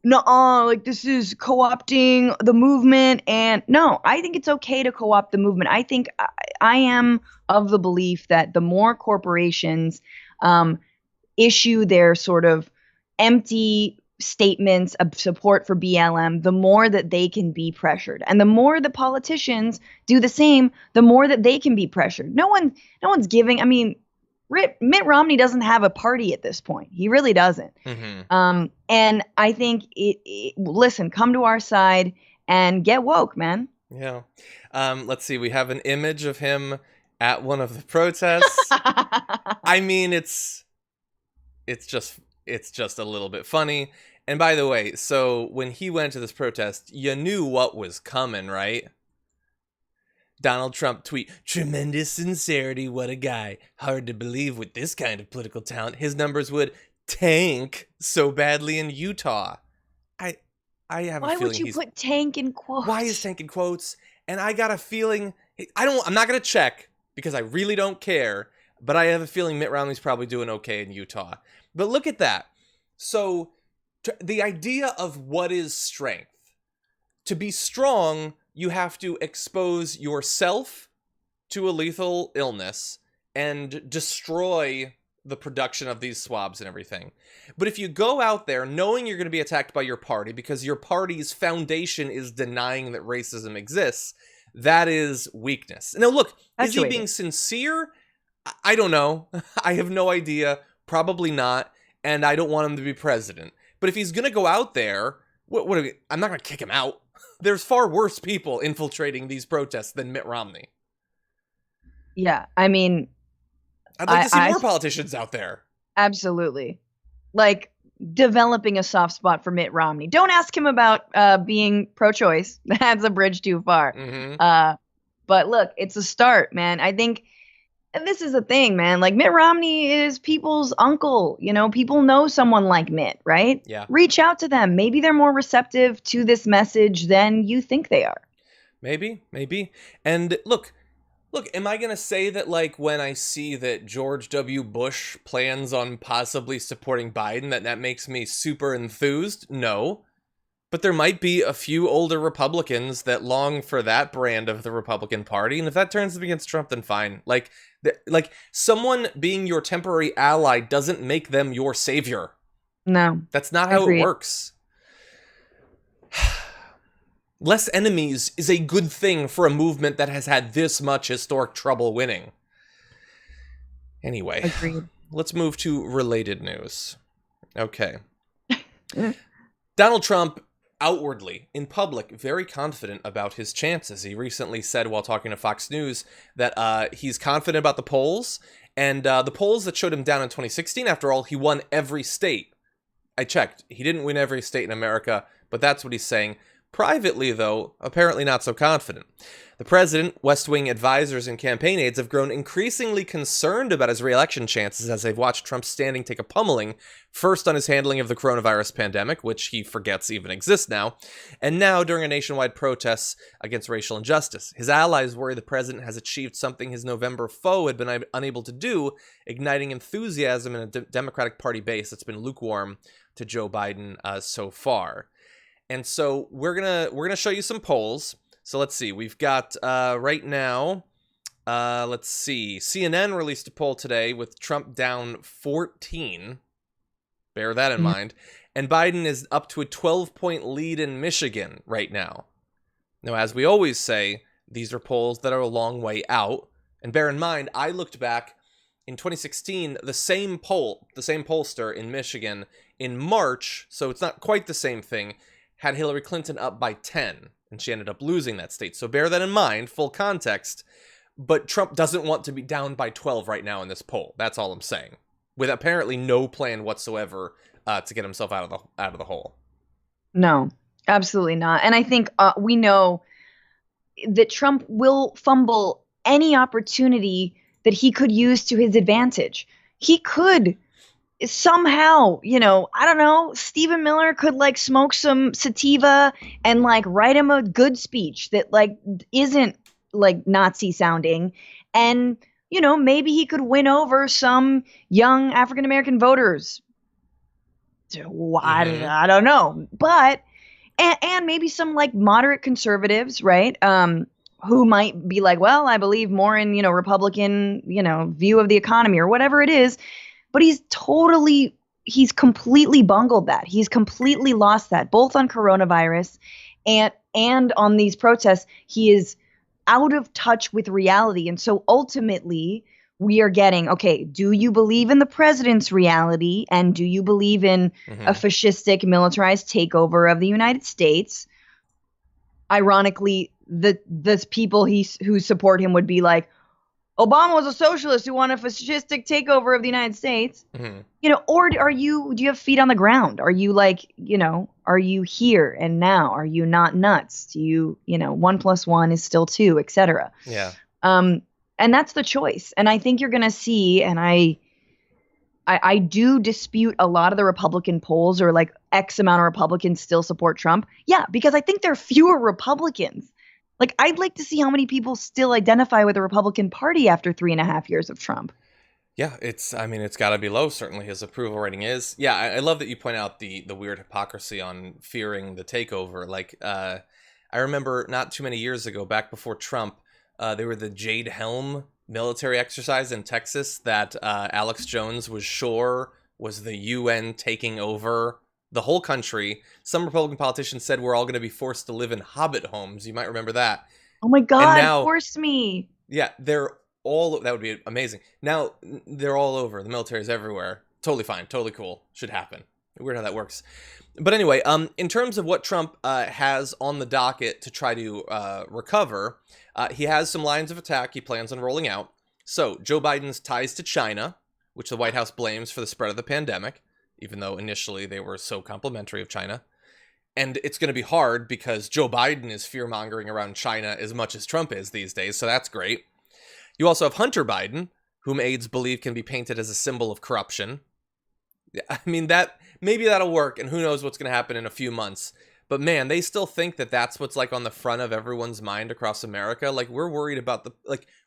no, like this is co-opting the movement. And no, I think it's okay to co-opt the movement. I think I am of the belief that the more corporations issue their sort of empty statements of support for BLM, the more that they can be pressured. And the more the politicians do the same, the more that they can be pressured. No one's giving, I mean, Mitt Romney doesn't have a party at this point. He really doesn't. And I think listen, come to our side and get woke, man. Yeah. Let's see. We have an image of him at one of the protests. I mean, it's just a little bit funny. And by the way, so when he went to this protest, you knew what was coming, right? Donald Trump tweet, tremendous sincerity, what a guy. Hard to believe with this kind of political talent, his numbers would tank so badly in Utah. I have a feeling. Why would you put tank in quotes? Why is tank in quotes? And I got a feeling, I'm not going to check because I really don't care, but I have a feeling Mitt Romney's probably doing okay in Utah. But look at that. So the idea of what is strength. To be strong, you have to expose yourself to a lethal illness and destroy the production of these swabs and everything. But if you go out there knowing you're going to be attacked by your party because your party's foundation is denying that racism exists, that is weakness. Now, look, is he being sincere? I don't know. I have no idea. Probably not. And I don't want him to be president. But if he's going to go out there, I'm not going to kick him out. There's far worse people infiltrating these protests than Mitt Romney. Yeah, I mean, I'd like to see more politicians out there. Absolutely. Like, developing a soft spot for Mitt Romney. Don't ask him about being pro-choice. That's a bridge too far. But look, it's a start, man. I think, and this is the thing, man. Like, Mitt Romney is people's uncle. You know, people know someone like Mitt, right? Yeah. Reach out to them. Maybe they're more receptive to this message than you think they are. Maybe. And look, am I going to say that, like, when I see that George W. Bush plans on possibly supporting Biden, that makes me super enthused? No. But there might be a few older Republicans that long for that brand of the Republican Party, and if that turns them against Trump, then fine. Like someone being your temporary ally doesn't make them your savior. No. That's not how it works. Less enemies is a good thing for a movement that has had this much historic trouble winning. Anyway, let's move to related news. Okay. Donald Trump, outwardly, in public, very confident about his chances. He recently said while talking to Fox News that he's confident about the polls, and the polls that showed him down in 2016, after all, he won every state. I checked. He didn't win every state in America, but that's what he's saying. Privately, though, apparently not so confident. The president, West Wing advisors, and campaign aides have grown increasingly concerned about his re-election chances as they've watched Trump's standing take a pummeling, first on his handling of the coronavirus pandemic, which he forgets even exists now, and now during a nationwide protests against racial injustice. His allies worry the president has achieved something his November foe had been unable to do, igniting enthusiasm in a Democratic Party base that's been lukewarm to Joe Biden so far. And so we're gonna show you some polls. So let's see. We've got right now. Let's see. CNN released a poll today with Trump down 14. Bear that in mind. And Biden is up to a 12-point lead in Michigan right now. Now, as we always say, these are polls that are a long way out. And bear in mind, I looked back in 2016. The same pollster in Michigan in March. So it's not quite the same thing. Had Hillary Clinton up by 10, and she ended up losing that state. So bear that in mind, full context. But Trump doesn't want to be down by 12 right now in this poll. That's all I'm saying. With apparently no plan whatsoever to get himself out of the hole. No, absolutely not. And I think we know that Trump will fumble any opportunity that he could use to his advantage. He could somehow, I don't know, Stephen Miller could like smoke some sativa and like write him a good speech that like isn't like Nazi sounding. And, maybe he could win over some young African-American voters. I don't know. But, and maybe some like moderate conservatives, right? Who might be like, well, I believe more in, Republican, view of the economy or whatever it is. But he's completely bungled that. He's completely lost that, both on coronavirus and on these protests. He is out of touch with reality. And so ultimately we are getting, okay, do you believe in the president's reality? And do you believe in a fascistic militarized takeover of the United States? Ironically, the people who support him would be like, Obama was a socialist who wanted a fascistic takeover of the United States, or do you have feet on the ground? Are you like, are you here and now? Are you not nuts? Do you, 1 + 1 is still 2, etc. Yeah. And that's the choice. And I think you're going to see, and I do dispute a lot of the Republican polls or like X amount of Republicans still support Trump. Yeah, because I think there are fewer Republicans. Like, I'd like to see how many people still identify with the Republican Party after 3.5 years of Trump. Yeah, it's got to be low. Certainly his approval rating is. Yeah, I love that you point out the weird hypocrisy on fearing the takeover. Like, I remember not too many years ago, back before Trump, there were the Jade Helm military exercise in Texas that Alex Jones was sure was the UN taking over the whole country. Some Republican politicians said we're all going to be forced to live in hobbit homes. You might remember that. Oh my God, force me. Yeah, that would be amazing. Now, they're all over. The military's everywhere. Totally fine. Totally cool. Should happen. Weird how that works. But anyway, in terms of what Trump has on the docket to try to recover, he has some lines of attack he plans on rolling out. So, Joe Biden's ties to China, which the White House blames for the spread of the pandemic, even though initially they were so complimentary of China. And it's going to be hard because Joe Biden is fear-mongering around China as much as Trump is these days, so that's great. You also have Hunter Biden, whom aides believe can be painted as a symbol of corruption. I mean, maybe that'll work, and who knows what's going to happen in a few months. But man, they still think that that's what's like on the front of everyone's mind across America. Like, we're worried about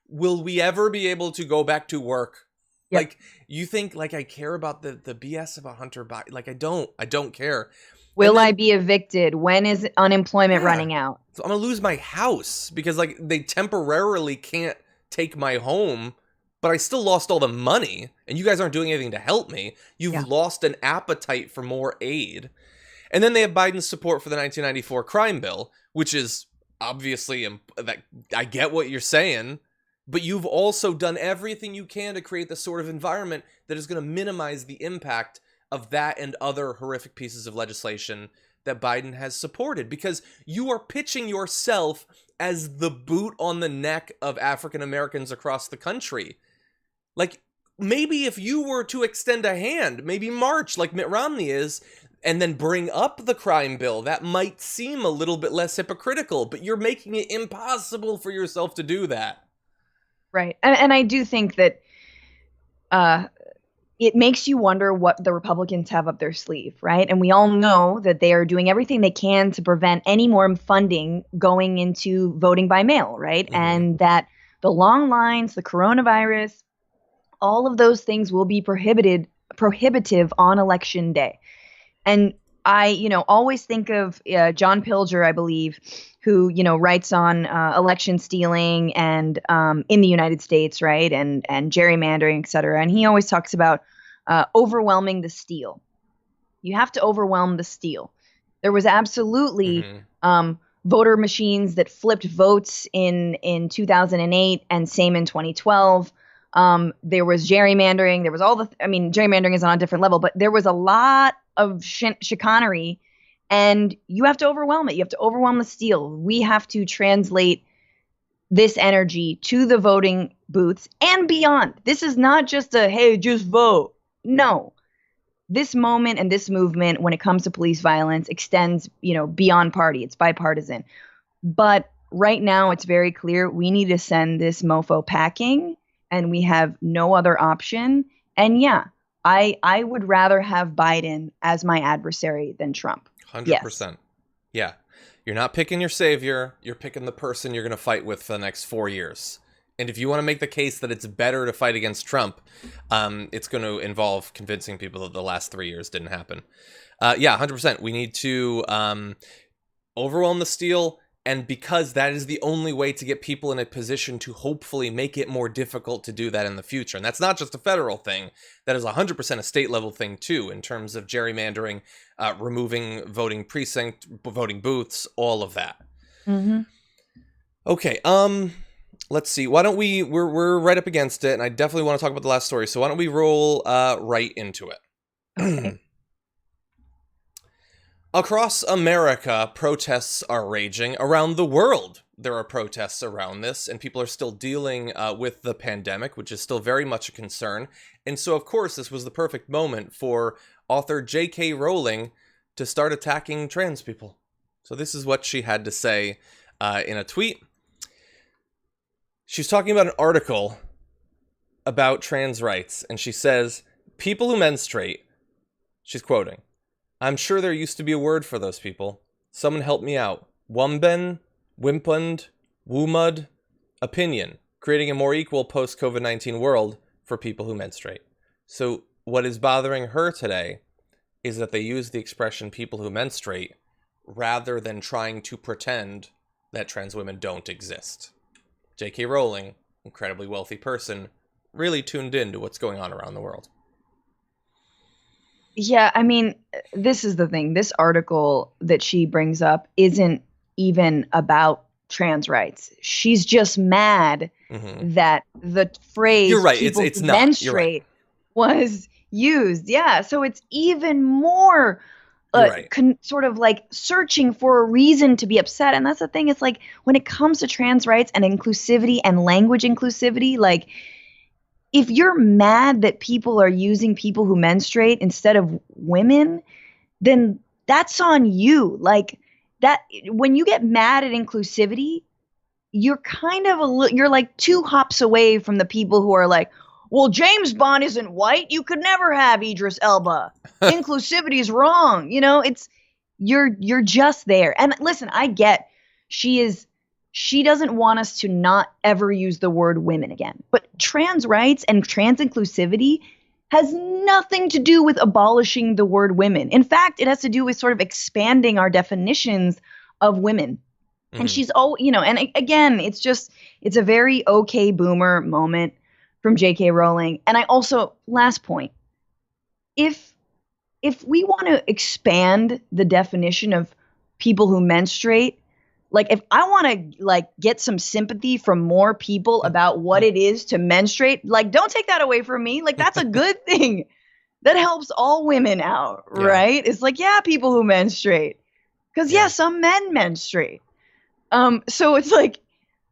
will we ever be able to go back to work? Yep. Like, you think like I care about the BS about Hunter Biden? Like, I don't care. Will I be evicted? When is unemployment running out? So I'm gonna lose my house because like they temporarily can't take my home, but I still lost all the money, and you guys aren't doing anything to help me. You've lost an appetite for more aid. And then they have Biden's support for the 1994 crime bill, which is obviously that I get what you're saying. But you've also done everything you can to create the sort of environment that is going to minimize the impact of that and other horrific pieces of legislation that Biden has supported, because you are pitching yourself as the boot on the neck of African Americans across the country. Like, maybe if you were to extend a hand, maybe march like Mitt Romney is, and then bring up the crime bill, that might seem a little bit less hypocritical, but you're making it impossible for yourself to do that. Right. And I do think that it makes you wonder what the Republicans have up their sleeve, right? And we all know that they are doing everything they can to prevent any more funding going into voting by mail, right? Mm-hmm. And that the long lines, the coronavirus, all of those things will be prohibitive on election day. And I, always think of John Pilger, I believe, who, writes on election stealing and in the United States, right, and gerrymandering, et cetera. And he always talks about overwhelming the steal. You have to overwhelm the steal. There was absolutely voter machines that flipped votes in 2008 and same in 2012. There was gerrymandering. There was gerrymandering is on a different level, but there was a lot of chicanery, and you have to overwhelm it. You have to overwhelm the steal. We have to translate this energy to the voting booths and beyond. This is not just a, hey, just vote. No. This moment and this movement, when it comes to police violence, extends, beyond party. It's bipartisan. But right now, it's very clear we need to send this mofo packing, and we have no other option. And yeah, I would rather have Biden as my adversary than Trump. 100%. Yes. Yeah. You're not picking your savior. You're picking the person you're going to fight with for the next 4 years. And if you want to make the case that it's better to fight against Trump, it's going to involve convincing people that the last 3 years didn't happen. 100%. We need to overwhelm the steal. And because that is the only way to get people in a position to hopefully make it more difficult to do that in the future. And that's not just a federal thing. That is 100% a state level thing, too, in terms of gerrymandering, removing voting precinct, voting booths, all of that. Mm-hmm. Okay, let's see. Why don't we're right up against it, and I definitely want to talk about the last story. So why don't we roll right into it? Okay. Across America, protests are raging. Around the world, there are protests around this, and people are still dealing with the pandemic, which is still very much a concern. And so, of course, this was the perfect moment for author J.K. Rowling to start attacking trans people. So this is what she had to say in a tweet. She's talking about an article about trans rights, and she says, "People who menstruate," she's quoting, "I'm sure there used to be a word for those people. Someone help me out. Wumben, Wimpund, Woomud, opinion, creating a more equal post-COVID-19 world for people who menstruate." So what is bothering her today is that they use the expression people who menstruate rather than trying to pretend that trans women don't exist. J.K. Rowling, incredibly wealthy person, really tuned in to what's going on around the world. Yeah, I mean, this is the thing. This article that she brings up isn't even about trans rights. She's just mad that the phrase You're right. people It's who not. menstruate was used. Yeah, so it's even more Right. sort of like searching for a reason to be upset. And that's the thing. It's like when it comes to trans rights and inclusivity and language inclusivity, like, if you're mad that people are using people who menstruate instead of women, then that's on you. Like that, when you get mad at inclusivity, you're kind of you're like 2 hops away from the people who are like, well, James Bond isn't white. You could never have Idris Elba. Inclusivity is wrong. You're just there. And listen, I get she doesn't want us to not ever use the word women again. But trans rights and trans inclusivity has nothing to do with abolishing the word women. In fact, it has to do with sort of expanding our definitions of women. And she's, and again, it's a very okay boomer moment from J.K. Rowling. And I also, last point, if we want to expand the definition of people who menstruate, like, if I want to, like, get some sympathy from more people about what it is to menstruate, like, don't take that away from me. Like, that's a good thing. That helps all women out, right? It's like, yeah, people who menstruate. Because, some men menstruate. So it's like,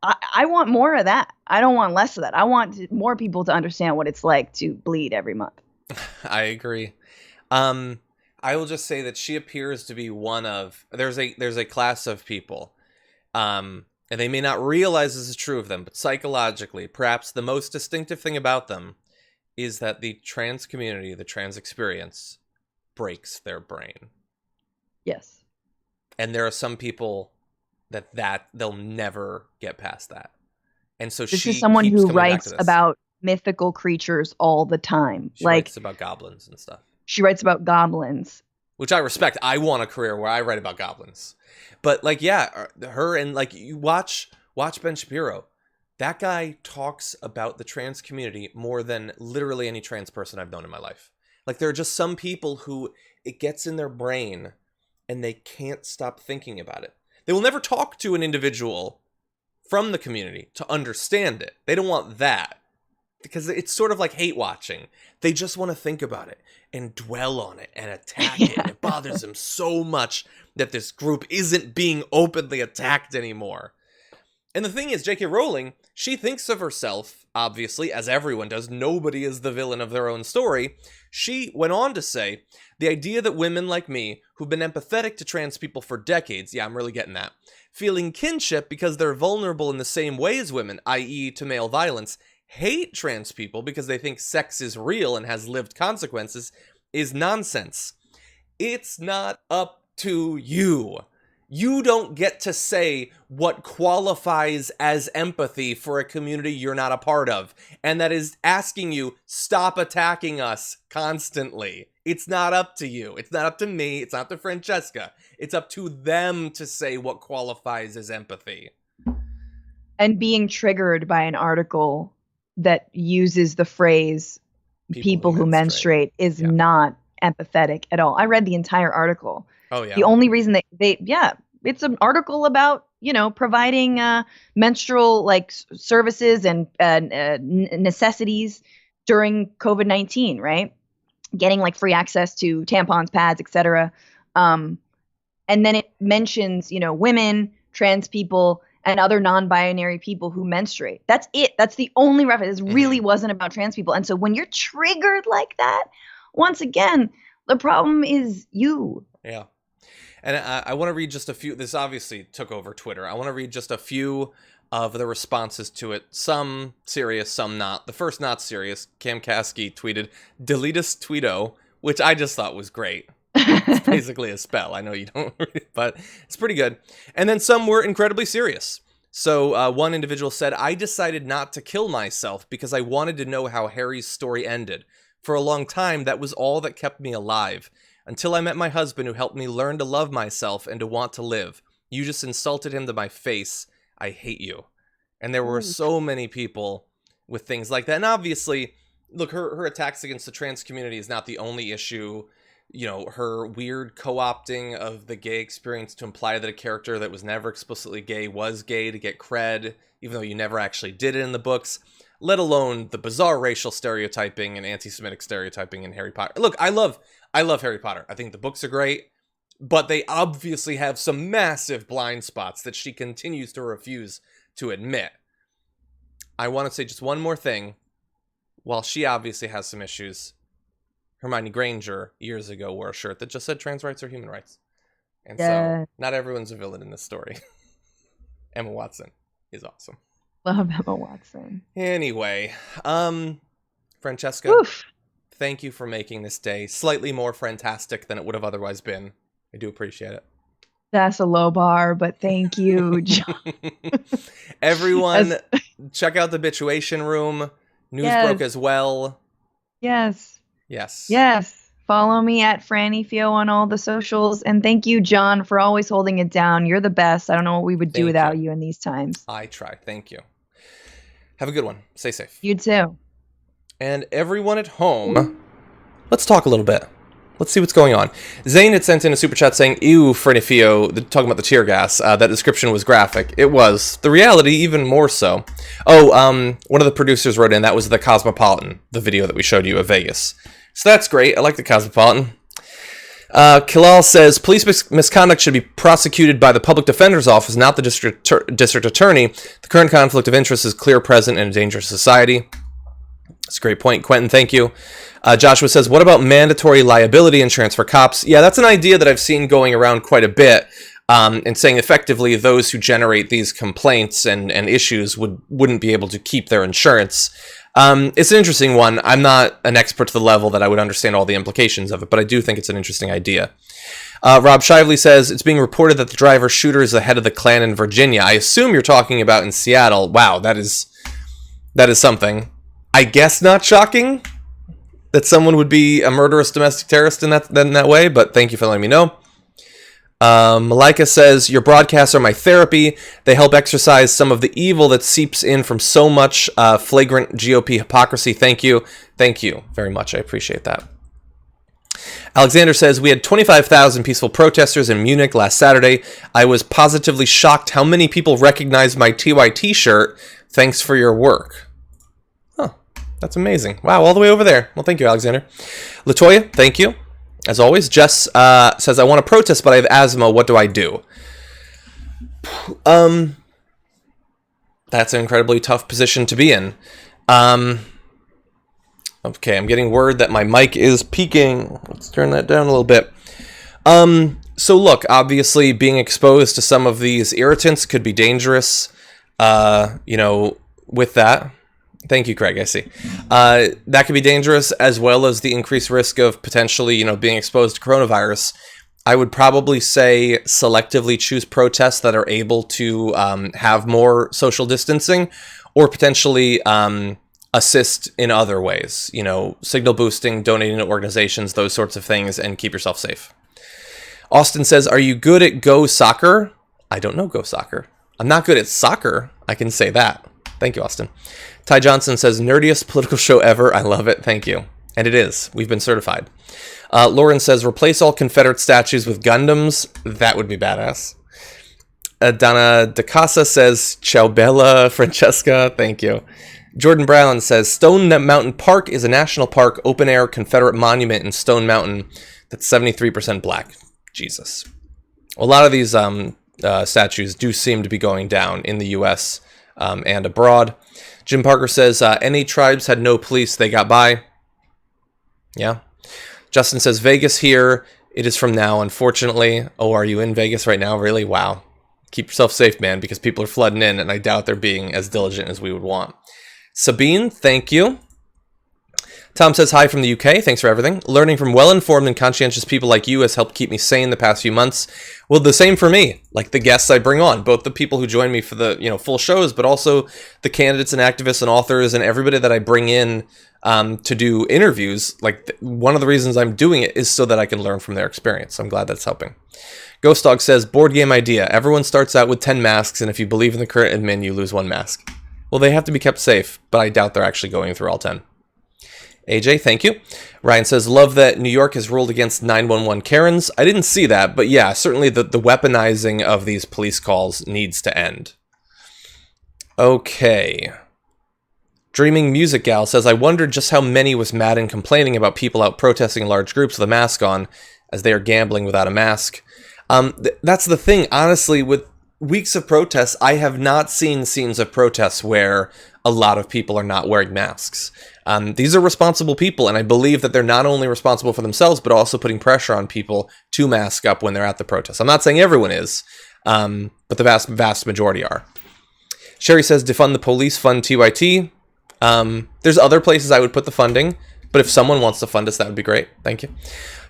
I want more of that. I don't want less of that. I want more people to understand what it's like to bleed every month. I agree. I will just say that she appears to be one of, there's a class of people, and they may not realize this is true of them, but psychologically, perhaps the most distinctive thing about them is that the trans community, the trans experience, breaks their brain. Yes. And there are some people that they'll never get past that. And so this she is someone keeps who coming back to writes this. about mythical creatures all the time. She like writes about goblins and stuff. She writes about goblins. Which I respect. I want a career where I write about goblins. But like, yeah, her and like you watch Ben Shapiro. That guy talks about the trans community more than literally any trans person I've known in my life. Like there are just some people who it gets in their brain and they can't stop thinking about it. They will never talk to an individual from the community to understand it. They don't want that. Because it's sort of like hate watching. They just want to think about it and dwell on it and attack it. And it bothers them so much that this group isn't being openly attacked anymore. And the thing is, J.K. Rowling, she thinks of herself, obviously, as everyone does. Nobody is the villain of their own story. She went on to say, the idea that women like me, who've been empathetic to trans people for decades, yeah, I'm really getting that, feeling kinship because they're vulnerable in the same way as women, i.e. to male violence, hate trans people because they think sex is real and has lived consequences, is nonsense. It's not up to you. You don't get to say what qualifies as empathy for a community you're not a part of, and that is asking you, stop attacking us constantly. It's not up to you. It's not up to me. It's not up to Francesca. It's up to them to say what qualifies as empathy. And being triggered by an article that uses the phrase people who menstruate is not empathetic at all. I read the entire article. Oh, yeah. The only reason it's an article about, providing menstrual like services and necessities during COVID-19, right? Getting like free access to tampons, pads, etc. And then it mentions, women, trans people, and other non-binary people who menstruate. That's it. That's the only reference. It really wasn't about trans people. And so when you're triggered like that, once again, the problem is you. Yeah. And I want to read just a few. This obviously took over Twitter. I want to read just a few of the responses to it. Some serious, some not. The first not serious, Cam Caskey tweeted, "Deletus tweeto," which I just thought was great. It's basically a spell. I know you don't read it, but it's pretty good. And then some were incredibly serious. So one individual said, "I decided not to kill myself because I wanted to know how Harry's story ended. For a long time, that was all that kept me alive. Until I met my husband who helped me learn to love myself and to want to live. You just insulted him to my face. I hate you." And there were so many people with things like that. And obviously, look, her attacks against the trans community is not the only issue. Her weird co-opting of the gay experience to imply that a character that was never explicitly gay was gay to get cred, even though you never actually did it in the books, let alone the bizarre racial stereotyping and anti-Semitic stereotyping in Harry Potter. Look, I love Harry Potter. I think the books are great, but they obviously have some massive blind spots that she continues to refuse to admit. I want to say just one more thing. While she obviously has some issues, Hermione Granger years ago wore a shirt that just said trans rights are human rights. And so not everyone's a villain in this story. Emma Watson is awesome. Love Emma Watson. Anyway, Francesca, thank you for making this day slightly more fantastic than it would have otherwise been. I do appreciate it. That's a low bar, but thank you, John. Everyone, check out the Bitchuation room. Newsbroke as well. Yes. Yes. Yes. Follow me at Franny Fio on all the socials. And thank you, John, for always holding it down. You're the best. I don't know what we would do without you in these times. I try. Thank you. Have a good one. Stay safe. You too. And everyone at home, let's talk a little bit. Let's see what's going on. Zane had sent in a super chat saying, "Ew, Franny Fio," talking about the tear gas. That description was graphic. It was. The reality, even more so. Oh, one of the producers wrote in, that was the Cosmopolitan, the video that we showed you of Vegas. So that's great. I like the Cosmopolitan. Kilal says, "Police misconduct should be prosecuted by the public defender's office, not the district attorney. The current conflict of interest is clear, present, in a dangerous society." That's a great point, Quentin. Thank you. Joshua says, what about mandatory liability insurance for cops? Yeah, that's an idea that I've seen going around quite a bit, and saying effectively those who generate these complaints and issues wouldn't be able to keep their insurance. It's an interesting one. I'm not an expert to the level that I would understand all the implications of it, but I do think it's an interesting idea. Rob Shively says, it's being reported that the driver shooter is the head of the clan in Virginia. I assume you're talking about in Seattle. Wow, that is something. I guess not shocking that someone would be a murderous domestic terrorist in that way, but thank you for letting me know. Malika says, your broadcasts are my therapy. They help exercise some of the evil that seeps in from so much flagrant GOP hypocrisy. Thank you. Thank you very much. I appreciate that. Alexander says, we had 25,000 peaceful protesters in Munich last Saturday. I was positively shocked how many people recognized my TYT shirt. Thanks for your work. That's amazing. Wow, all the way over there. Well, thank you, Alexander. Latoya, thank you. As always, Jess says, I want to protest, but I have asthma. What do I do? That's an incredibly tough position to be in. Okay, I'm getting word that my mic is peaking. Let's turn that down a little bit. So look, obviously being exposed to some of these irritants could be dangerous, with that. Thank you, Craig. I see. That could be dangerous, as well as the increased risk of potentially, being exposed to coronavirus. I would probably say selectively choose protests that are able to have more social distancing, or potentially assist in other ways. Signal boosting, donating to organizations, those sorts of things, and keep yourself safe. Austin says, are you good at Go Soccer? I don't know Go Soccer. I'm not good at soccer. I can say that. Thank you, Austin. Ty Johnson says, nerdiest political show ever. I love it. Thank you. And it is. We've been certified. Lauren says, replace all Confederate statues with Gundams. That would be badass. Donna DeCasa says, ciao bella, Francesca. Thank you. Jordan Brown says, Stone Mountain Park is a national park, open-air Confederate monument in Stone Mountain that's 73% black. Jesus. A lot of these statues do seem to be going down in the U.S. And abroad. Jim Parker says, any tribes had no police, they got by. Yeah. Justin says, Vegas here. It is from now, unfortunately. Oh, are you in Vegas right now? Really? Wow. Keep yourself safe, man, because people are flooding in, and I doubt they're being as diligent as we would want. Sabine, thank you. Tom says, hi from the UK. Thanks for everything. Learning from well-informed and conscientious people like you has helped keep me sane the past few months. Well, the same for me. Like the guests I bring on, both the people who join me for the full shows, but also the candidates and activists and authors and everybody that I bring in to do interviews. Like one of the reasons I'm doing it is so that I can learn from their experience. I'm glad that's helping. Ghost Dog says, board game idea. Everyone starts out with 10 masks, and if you believe in the current admin, you lose 1 mask. Well, they have to be kept safe, but I doubt they're actually going through all 10. AJ, thank you. Ryan says, love that New York has ruled against 911 Karens. I didn't see that, but yeah, certainly the weaponizing of these police calls needs to end. Okay. Dreaming Music Gal says, I wondered just how many was mad and complaining about people out protesting in large groups with a mask on, as they are gambling without a mask. That's the thing, honestly, with weeks of protests, I have not seen scenes of protests where a lot of people are not wearing masks. These are responsible people, and I believe that they're not only responsible for themselves, but also putting pressure on people to mask up when they're at the protest. I'm not saying everyone is, but the vast, vast majority are. Sherry says, defund the police, fund TYT. There's other places I would put the funding, but if someone wants to fund us, that would be great. Thank you.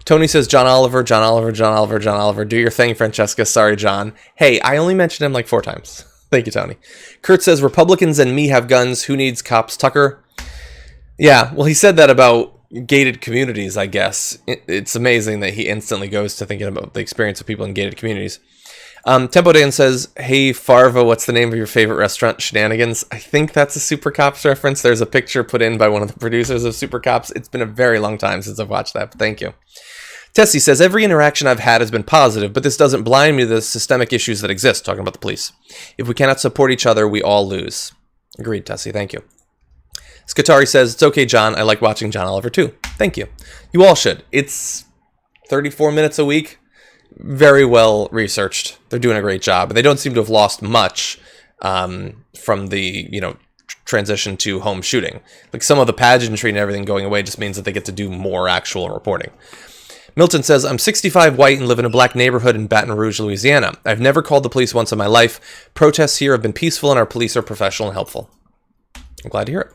Tony says, John Oliver, John Oliver, John Oliver, John Oliver. Do your thing, Francesca. Sorry, John. Hey, I only mentioned him like 4 times. Thank you, Tony. Kurt says, Republicans and me have guns. Who needs cops? Tucker. Yeah, well, he said that about gated communities, I guess. It's amazing that he instantly goes to thinking about the experience of people in gated communities. Tempo Dan says, hey, Farva, what's the name of your favorite restaurant? Shenanigans. I think that's a Super Cops reference. There's a picture put in by one of the producers of Super Cops. It's been a very long time since I've watched that, but thank you. Tessie says, every interaction I've had has been positive, but this doesn't blind me to the systemic issues that exist, talking about the police. If we cannot support each other, we all lose. Agreed, Tessie. Thank you. Skatari says, it's okay, John. I like watching John Oliver, too. Thank you. You all should. It's 34 minutes a week. Very well researched. They're doing a great job. They don't seem to have lost much from the, transition to home shooting. Like some of the pageantry and everything going away just means that they get to do more actual reporting. Milton says, I'm 65, white, and live in a black neighborhood in Baton Rouge, Louisiana. I've never called the police once in my life. Protests here have been peaceful, and our police are professional and helpful. I'm glad to hear it.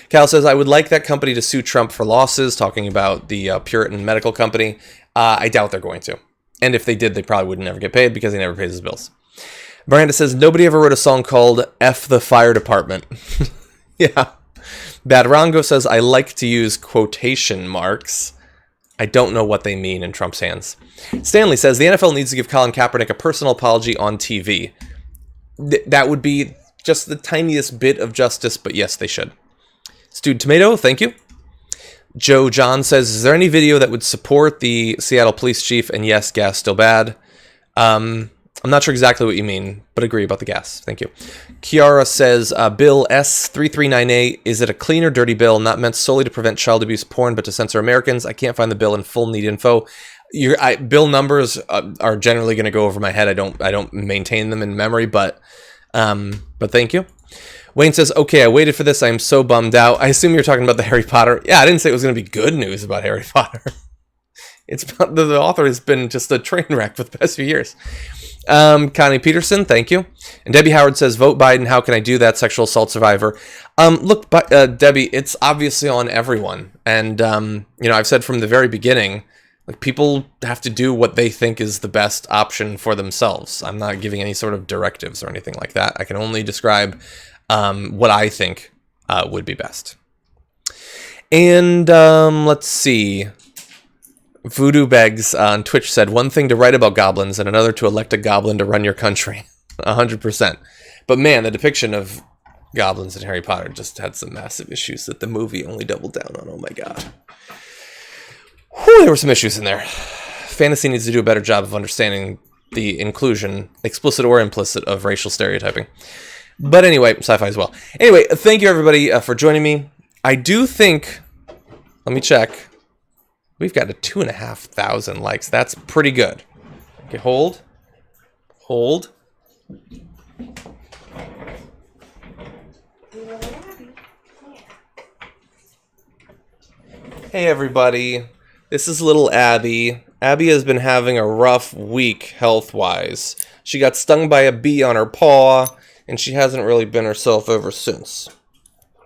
Cal says, I would like that company to sue Trump for losses, talking about the Puritan Medical Company. I doubt they're going to. And if they did, they probably would never get paid because he never pays his bills. Miranda says, nobody ever wrote a song called F the Fire Department. Yeah. Badrango says, I like to use quotation marks. I don't know what they mean in Trump's hands. Stanley says, the NFL needs to give Colin Kaepernick a personal apology on TV. That would be just the tiniest bit of justice, but yes, they should. Stewed Tomato, thank you. Joe John says, is there any video that would support the Seattle police chief? And yes, gas still bad. I'm not sure exactly what you mean, but agree about the gas. Thank you. Kiara says, Bill S3398, is it a clean or dirty bill not meant solely to prevent child abuse porn, but to censor Americans? I can't find the bill in full, need info. Bill numbers are generally going to go over my head. I don't maintain them in memory, but thank you. Wayne says, okay, I waited for this. I am so bummed out. I assume you're talking about the Harry Potter. Yeah, I didn't say it was going to be good news about Harry Potter. It's about the author has been just a train wreck for the past few years. Connie Peterson, thank you. And Debbie Howard says, vote Biden. How can I do that? Sexual assault survivor. Look, Debbie, it's obviously on everyone. And, I've said from the very beginning, like, people have to do what they think is the best option for themselves. I'm not giving any sort of directives or anything like that. I can only describe what I think would be best. And let's see. Voodoo Begs on Twitch said, one thing to write about goblins and another to elect a goblin to run your country. 100%. But man, the depiction of goblins in Harry Potter just had some massive issues that the movie only doubled down on. Oh my god. Whew, there were some issues in there. Fantasy needs to do a better job of understanding the inclusion, explicit or implicit, of racial stereotyping. But anyway, sci-fi as well. Anyway, thank you everybody for joining me. I do think, let me check. We've got a 2,500 likes. That's pretty good. Okay, hold. Hey everybody, this is little Abby. Abby has been having a rough week health-wise. She got stung by a bee on her paw, and she hasn't really been herself ever since.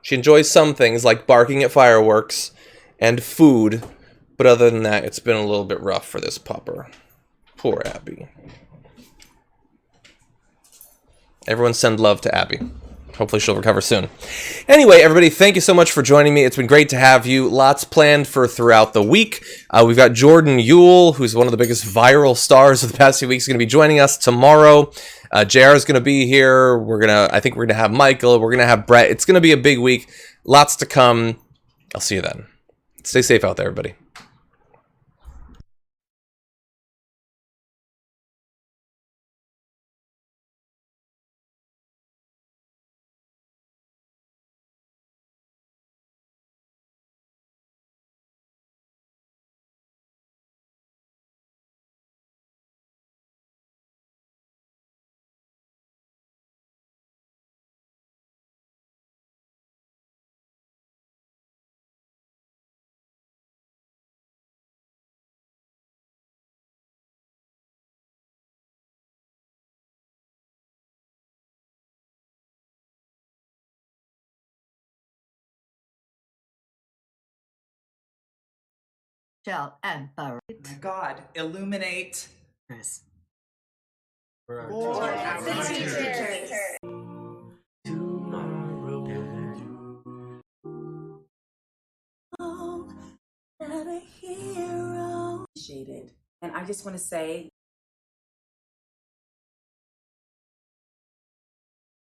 She enjoys some things like barking at fireworks and food, but other than that, it's been a little bit rough for this pupper. Poor Abby. Everyone send love to Abby. Hopefully she'll recover soon. Anyway, everybody, thank you so much for joining me. It's been great to have you. Lots planned for throughout the week. We've got Jordan Yule, who's one of the biggest viral stars of the past few weeks, going to be joining us tomorrow. JR is going to be here. I think we're going to have Michael. We're going to have Brett. It's going to be a big week. Lots to come. I'll see you then. Stay safe out there, everybody. Shell and Burrow. Oh my God, illuminate. Chris. And I just want to say